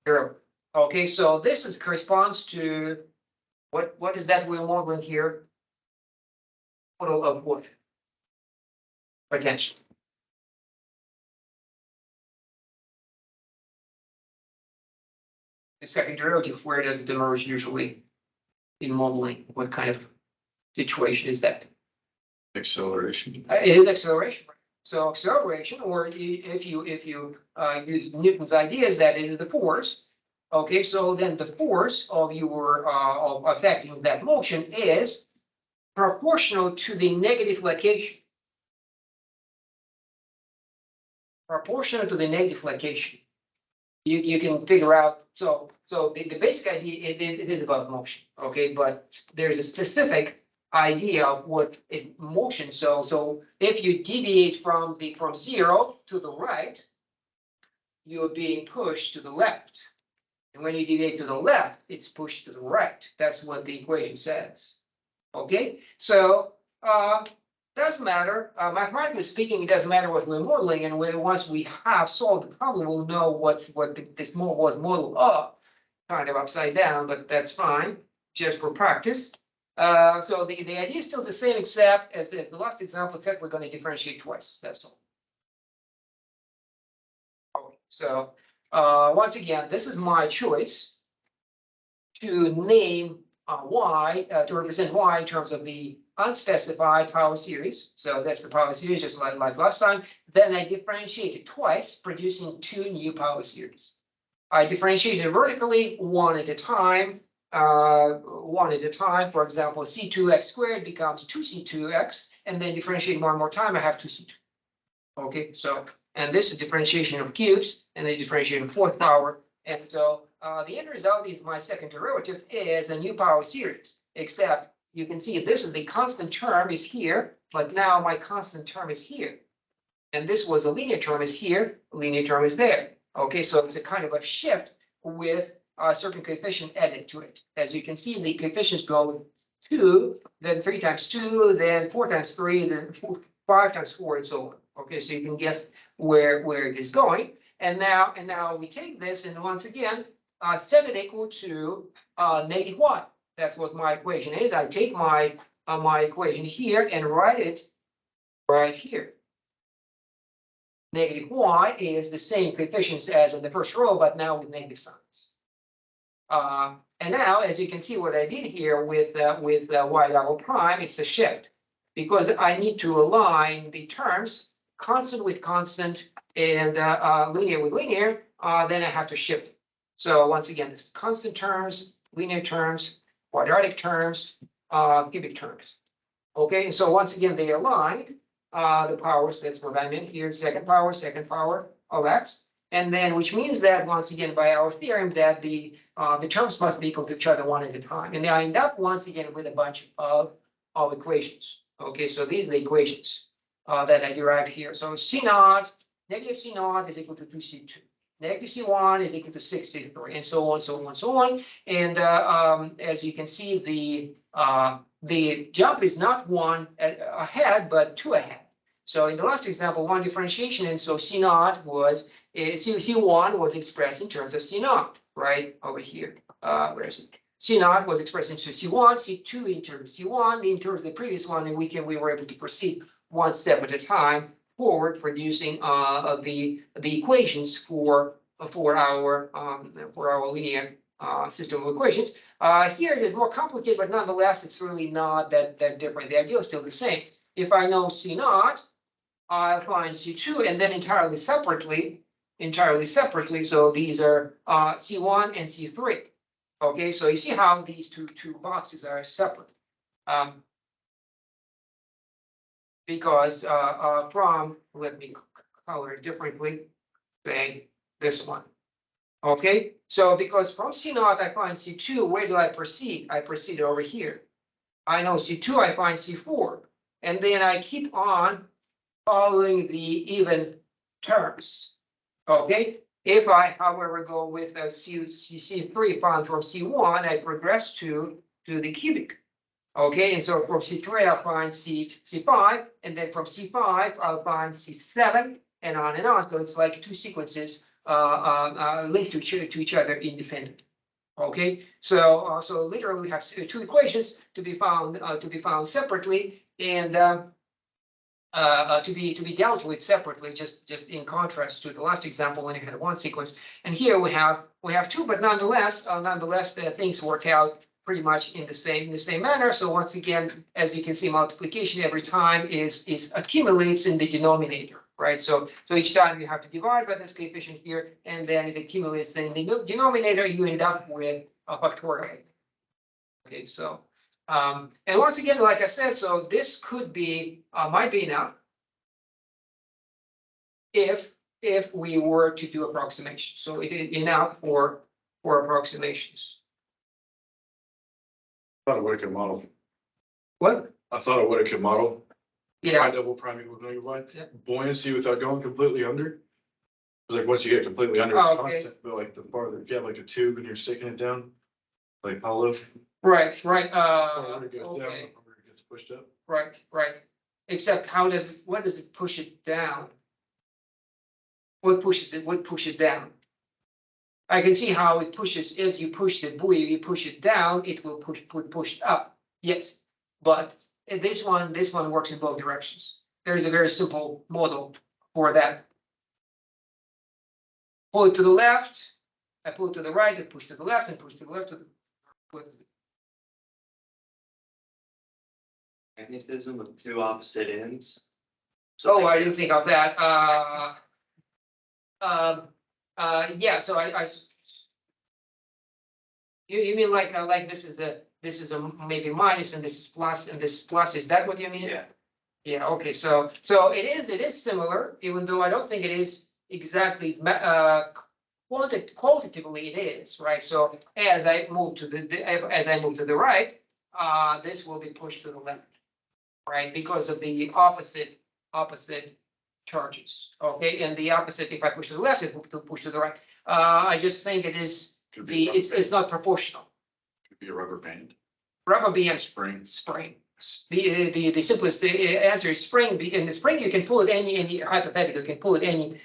derivative. Okay, so this corresponds to what is that we're modeling here? Total of what? Potential. The second derivative, where does it emerge usually in modeling? What kind of situation is that? Acceleration. It is acceleration. So acceleration, or if you use Newton's ideas, that is the force. Okay, so then the force of your of affecting that motion is proportional to the negative location. Proportional to the negative location. You can figure out, so the basic idea, it is about motion, okay, but there's a specific idea of what motion, so if you deviate from zero to the right, you're being pushed to the left. And when you deviate to the left, it's pushed to the right. That's what the equation says. Okay, so doesn't matter. Mathematically speaking, it doesn't matter what we're modeling, and once we have solved the problem, we'll know what this model was modeled of, kind of upside down, but that's fine, just for practice. So the idea is still the same, except as the last example, except we're going to differentiate twice. That's all. Okay, so once again, this is my choice to name y, to represent y in terms of the unspecified power series. So that's the power series, just like last time. Then I differentiate it twice, producing two new power series. I differentiate it vertically, one at a time. For example, c2x squared becomes 2c2x, and then differentiate one more time, I have 2c2. Okay, so, and this is differentiation of cubes, and then differentiation of fourth power. And so the end result is my second derivative is a new power series, except you can see this is the constant term is here, but now my constant term is here. And this was a linear term is here, linear term is there. Okay, so it's a kind of a shift with a certain coefficient added to it. As you can see, the coefficients go 2, then 3 times 2, then 4 times 3, then 5 times 4, and so on. Okay, so you can guess where it is going. And now we take this, and once again, set it equal to -1. That's what my equation is. I take my equation here and write it right here. -y is the same coefficients as in the first row, but now with negative signs. And now, as you can see, what I did here with y double prime, it's a shift, because I need to align the terms constant with constant and linear with linear. Then I have to shift it. So once again, this is constant terms, linear terms, quadratic terms, cubic terms. Okay, and so once again, they align the powers. That's what I meant here, second power of x. And then, which means that once again, by our theorem, that the terms must be equal to each other one at a time. And I end up once again with a bunch of equations. Okay, so these are the equations that I derived here. So C naught, negative C naught is equal to 2C2. Negative C1 is equal to 6C3, and so on, so on, so on. And as you can see, the jump is not one ahead, but two ahead. So in the last example, one differentiation, and so C naught was, C1 was expressed in terms of C naught, right over here. Where is it? C naught was expressed into C1, C2 in terms of C1, in terms of the previous one, and we were able to proceed one step at a time forward, producing the equations for our linear system of equations. Here it is more complicated, but nonetheless, it's really not that different. The idea is still the same. If I know C naught, I'll find C2, and then entirely separately. So these are C1 and C3. Okay, so you see how these two boxes are separate. Because let me color it differently, say this one. Okay, so because from C naught I find C2, where do I proceed? I proceed over here. I know C2, I find C4, and then I keep on following the even terms. Okay, if I, however, go with C3 found from C1, I progress to the cubic. Okay, and so from C3 I'll find C5, and then from C5 I'll find C7, and on and on. So it's like two sequences linked to each other independently. Okay, so literally we have two equations to be found separately, and to be dealt with separately, just in contrast to the last example when you had one sequence. And here we have two, but nonetheless things work out pretty much in the same manner. So once again, as you can see, multiplication every time is accumulates in the denominator, right? So each time you have to divide by this coefficient here, and then it accumulates in the denominator. You end up with a factorial. Okay, so And once again, like I said, so this could be, might be enough if we were to do approximation. So it is enough for approximations. I thought it would have could model. What? I thought it would have could model. Yeah, High double priming with no Yeah. buoyancy without going completely under. It's like once you get completely under, Oh, it's okay. constant, but like the farther, if you have like a tube and you're sticking it down, like hollow. right. the farther it goes down, the Okay, harder it gets pushed up. right. Except what does it push it down? What pushes it? What push it down? I can see how it pushes, as you push the buoy, you push it down, it will push it up. Yes, but this one works in both directions. There is a very simple model for that. Pull it to the left, I pull it to the right, I push to the left, and push to the left. Magnetism with two opposite ends. Oh, I didn't think of that. Yeah, so you mean like this is a maybe minus and this is plus and this is plus, is that what you mean? Yeah, Yeah, okay, so it is similar, even though I don't think it is exactly qualitatively it is, right? So as I move to the right, this will be pushed to the left, right? Because of the opposite charges, okay? And the opposite, if I push to the left, it will push to the right. I just think it is Could be a rubber it's band. not proportional. Could be a rubber band. Rubber band Spring. The simplest answer is spring. In the spring, you can pull it any hypothetical, you can pull it any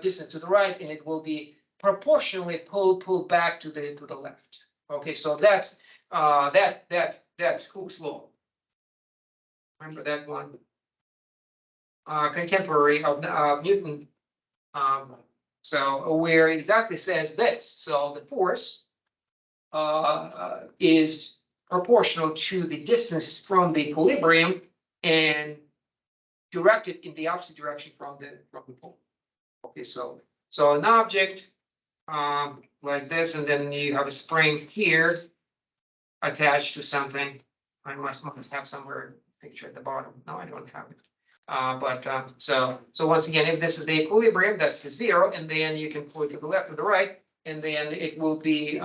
distance to the right, and it will be proportionally pulled back to the left. Okay, so that's Hooke's law. Remember that one. Contemporary of Newton. So where it exactly says this. So the force is proportional to the distance from the equilibrium and directed in the opposite direction from the pole. Okay, so an object like this, and then you have a spring here attached to something. I must have somewhere a picture at the bottom. No, I don't have it. So once again, if this is the equilibrium, that's the zero, and then you can pull it to the left or the right, and then it will be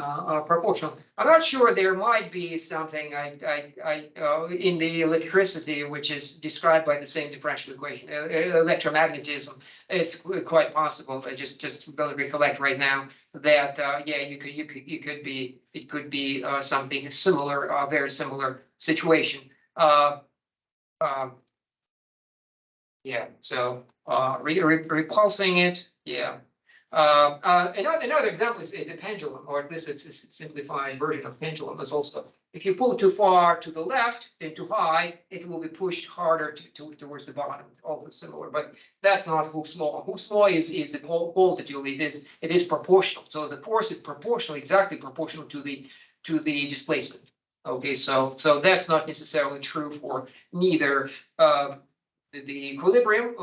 proportional. I'm not sure, there might be something in the electricity, which is described by the same differential equation, electromagnetism. It's quite possible. I just don't recollect right now that yeah, it could be something similar, very similar situation. Yeah, so repulsing it, yeah. Another example is the pendulum, or at least it's a simplified version of pendulum. Is also, if you pull too far to the left and too high, it will be pushed harder towards the bottom. Also similar, but that's not Hooke's law. Hooke's law is qualitatively, it is proportional. So the force is proportional, exactly proportional to the displacement. Okay, so that's not necessarily true for neither the equilibrium,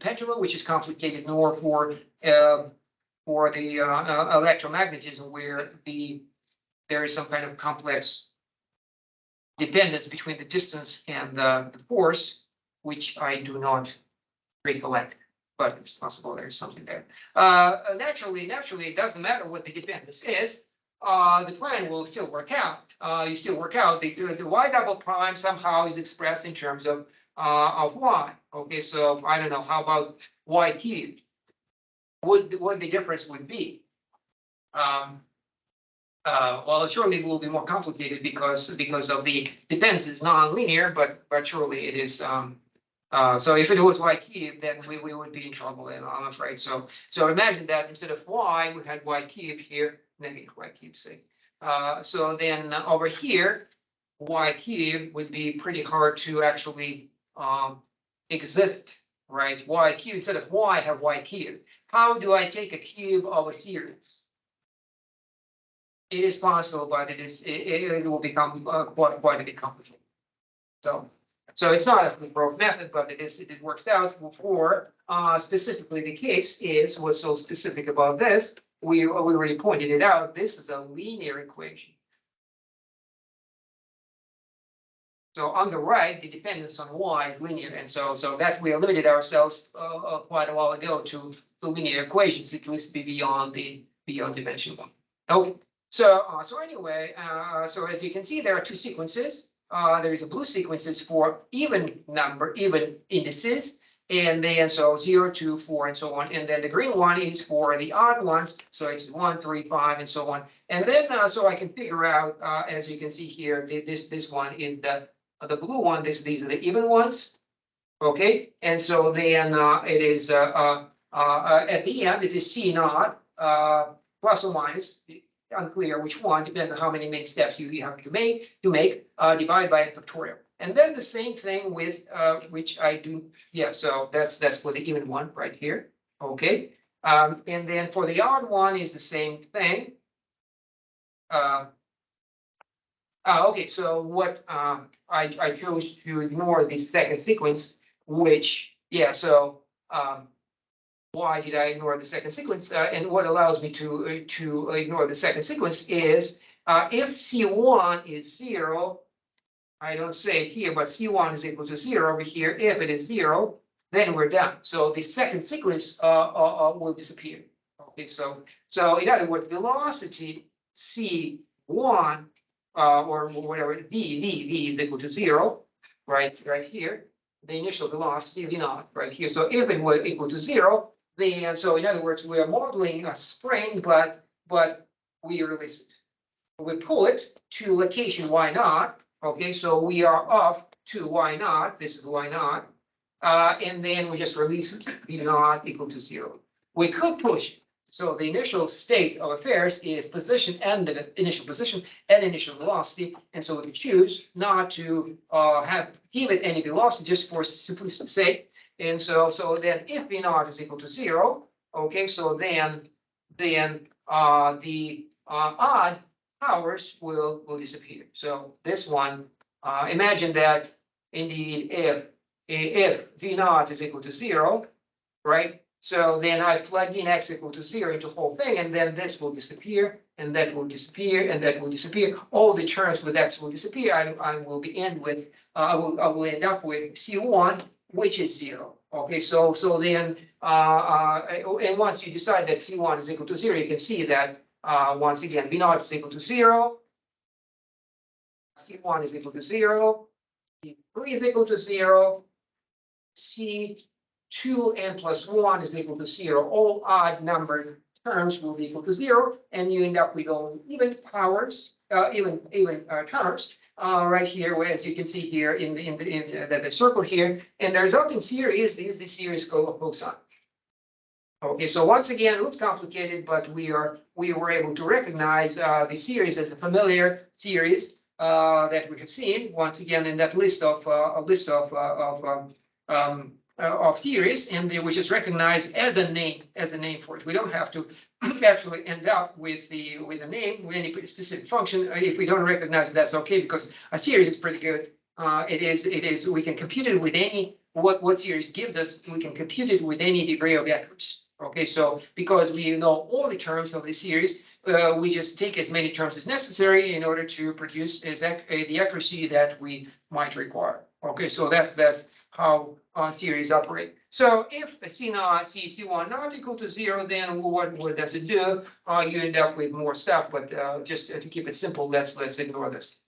pendulum, which is complicated, nor for the electromagnetism, where there is some kind of complex dependence between the distance and the force, which I do not recollect, but it's possible there's something there. Naturally, it doesn't matter what the dependence is. The plan will still work out. You still work out the y double prime somehow is expressed in terms of y. Okay, so I don't know, how about y cubed? What the difference would be? Well, surely it will be more complicated because of the dependence is non-linear, but surely it is. So if it was y cubed, then we would be in trouble, and I'm afraid. So imagine that instead of y, we had y cubed here, negative y cubed, say. So then over here, y cubed would be pretty hard to actually exhibit, right? Y cubed, instead of y, have y cubed. How do I take a cube of a series? It is possible, but it will become quite a bit complicated. So it's not a foolproof method, but it works out for specifically the case is what's so specific about this. We already pointed it out. This is a linear equation. So on the right, the dependence on y is linear, and so that we limited ourselves quite a while ago to linear equations, at least be beyond dimension one. Okay, so anyway, so as you can see, there are two sequences. There is a blue sequences for even indices, and then so 0, 2, 4, and so on. And then the green one is for the odd ones, so it's 1, 3, 5, and so on. And then so I can figure out, as you can see here, this one is the blue one. These are the even ones. Okay, and so then it is at the end it is C naught plus or minus, unclear which one, depends on how many steps you have to make divide by the factorial. And then the same thing with which I do, yeah, so that's for the even one right here. Okay, and then for the odd one is the same thing. Okay, so what I chose to ignore the second sequence, which, yeah, so why did I ignore the second sequence? And what allows me to ignore the second sequence is if C1 is 0, I don't say it here, but C1 is equal to 0 over here. If it is 0, then we're done. So the second sequence will disappear. Okay, so in other words, velocity C1 or whatever v is equal to 0, right here. The initial velocity v naught right here. So if it were equal to 0, then so in other words, we are modeling a spring, but we release it. We pull it to location y naught. Okay, so we are off to y naught. This is y naught, and then we just release it, v naught equal to 0. We could push it. So the initial state of affairs is position and the initial position and initial velocity, and so we could choose not to give it any velocity just for simplicity's sake. And so then if v naught is equal to 0, okay, so then the odd powers will disappear. So this one, imagine that indeed if v naught is equal to 0, right? So then I plug in x equal to 0 into the whole thing, and then this will disappear, and that will disappear, and that will disappear. All the terms with x will disappear. I will be end with I will end up with C1, which is 0. Okay, so then and once you decide that C1 is equal to 0, you can see that once again v naught is equal to 0, C1 is equal to 0, C3 is equal to 0, C2n plus 1 is equal to 0. All odd numbered terms will be equal to 0, and you end up with all even powers, even terms right here, where as you can see here in the circle here, and the resulting series is the series of cosine. Okay, so once again, it looks complicated, but we were able to recognize the series as a familiar series that we have seen once again in that list of series, and which is recognized as a name for it. We don't have to actually end up with the name with any specific function. If we don't recognize it, that's okay, because a series is pretty good. It is we can compute it with any what series gives us. We can compute it with any degree of accuracy. Okay, so because we know all the terms of the series, we just take as many terms as necessary in order to produce the accuracy that we might require. Okay, so that's how series operate. So if C1 not equal to 0, then what does it do? You end up with more stuff, but just to keep it simple, let's ignore this.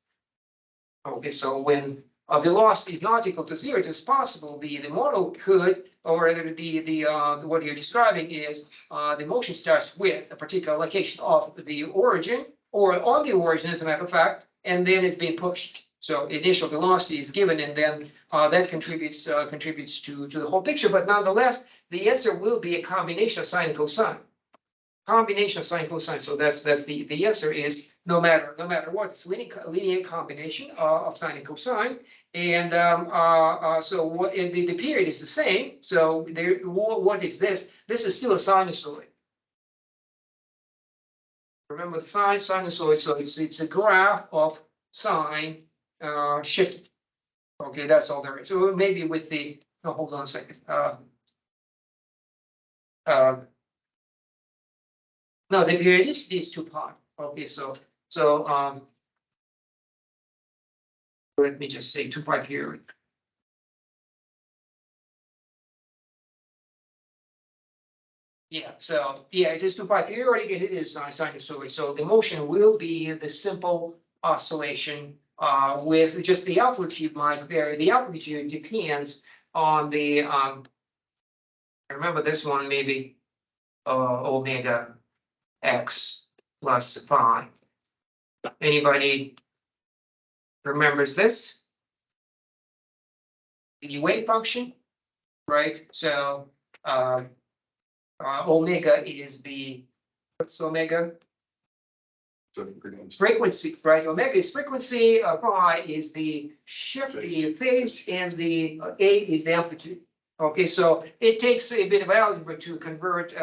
Okay, so when a velocity is not equal to 0, it is possible the model could, or what you're describing is the motion starts with a particular location of the origin, or on the origin, as a matter of fact, and then it's being pushed. So initial velocity is given, and then that contributes to the whole picture. But nonetheless, the answer will be a combination of sine and cosine. Combination of sine cosine. So that's the answer is no matter what, it's linear combination of sine and cosine. And so what the period is the same. So there, what is this? This is still a sinusoid. Remember the sinusoid. So it's a graph of sine shifted. Okay, that's all there is. So maybe with the no, hold on a second. No, the periodicity is 2 pi. Okay, so Let me just say 2 pi period. Yeah, so, yeah, it is 2 pi periodic and it is sinusoid. So the motion will be the simple oscillation with just the amplitude might vary. The amplitude depends on the, I remember this one maybe, omega x plus phi. Anybody remembers this? The wave function, right? So, omega is the, what's omega? Frequency, right? Omega is frequency, phi is the shift, the phase, and the A is the amplitude. Okay, so it takes a bit of algebra to convert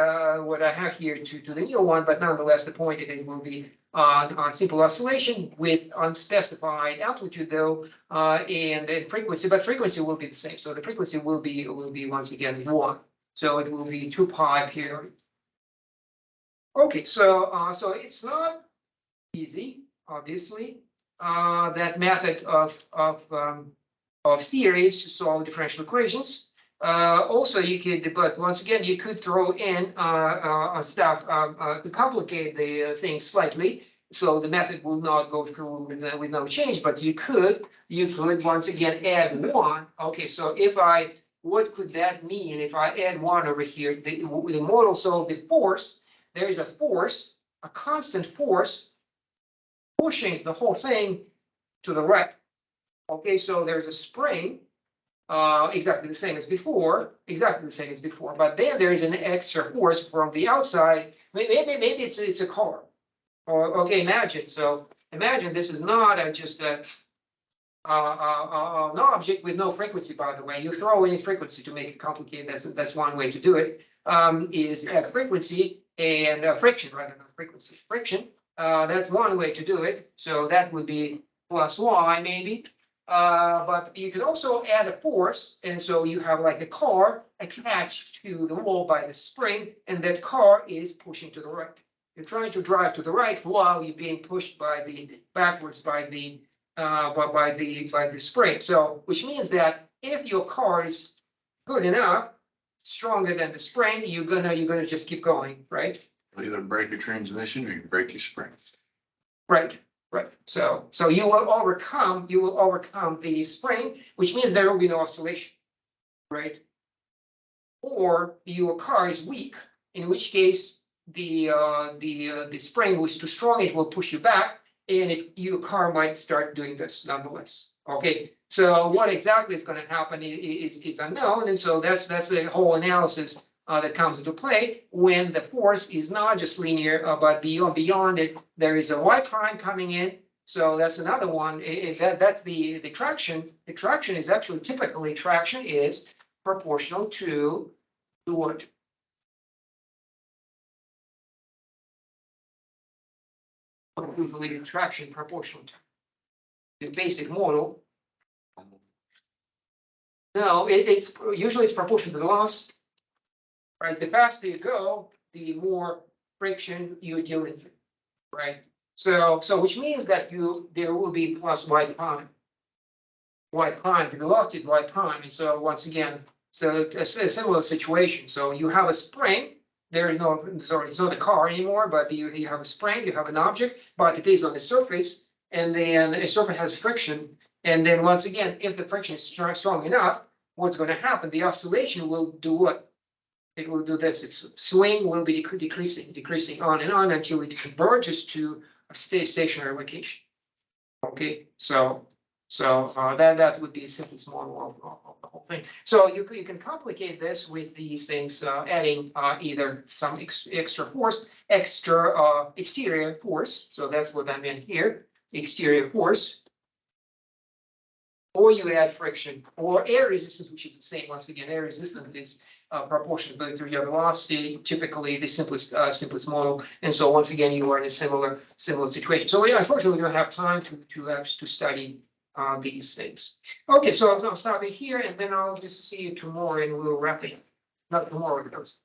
what I have here to the new one, but nonetheless, the point is it will be on simple oscillation with unspecified amplitude though, and then frequency, but frequency will be the same. So the frequency will be once again 1. So it will be 2 pi period. Okay, so so it's not easy, obviously. That method of series to solve differential equations. Also, you could, but once again, you could throw in stuff to complicate the things slightly. So the method will not go through with no change, but you could once again add 1. Okay, so if what could that mean if I add 1 over here? The model, so the force, there is a force, a constant force pushing the whole thing to the right. Okay, so there's a spring, exactly the same as before, but then there is an extra force from the outside. Maybe it's a car. Or okay, imagine this is not just an object with no frequency. By the way, you throw any frequency to make it complicated. That's one way to do it. Is add frequency and friction rather than frequency. Friction. That's one way to do it. So that would be plus y maybe. But you can also add a force, and so you have like a car attached to the wall by the spring, and that car is pushing to the right. You're trying to drive to the right while you're being pushed backwards by the spring. So, which means that if your car is good enough, stronger than the spring, you're gonna just keep going, right? Either break your transmission or you break your spring. Right. So you will overcome the spring, which means there will be no oscillation, right? Or your car is weak, in which case the spring was too strong, it will push you back, and your car might start doing this nonetheless. Okay, so what exactly is going to happen is unknown, and so that's a whole analysis that comes into play when the force is not just linear, but beyond it, there is a y prime coming in. So that's another one. That's the traction. The traction is actually typically traction is proportional to what? Usually traction proportional to the basic model. No, it's usually it's proportional to the loss. Right, the faster you go, the more friction you're dealing with, right? So which means that there will be plus y prime. The velocity is y prime, and so once again, so it's a similar situation. So you have a spring. There is no, sorry, it's not a car anymore, but you have a spring, you have an object, but it is on the surface, and then the surface has friction. And then once again, if the friction is strong enough, what's going to happen? The oscillation will do what? It will do this. Its swing will be decreasing on and on until it converges to a stationary location. Okay, so that would be a simplest model of the whole thing. So you can complicate this with these things, adding either some extra force, exterior force. So that's what I meant here, exterior force. Or you add friction or air resistance, which is the same. Once again, air resistance is proportional to your velocity, typically the simplest model. And so once again, you are in a similar situation. So unfortunately, we don't have time to study these things. Okay, so I'll stop it here, and then I'll just see you tomorrow, and we'll wrap it. Not tomorrow, because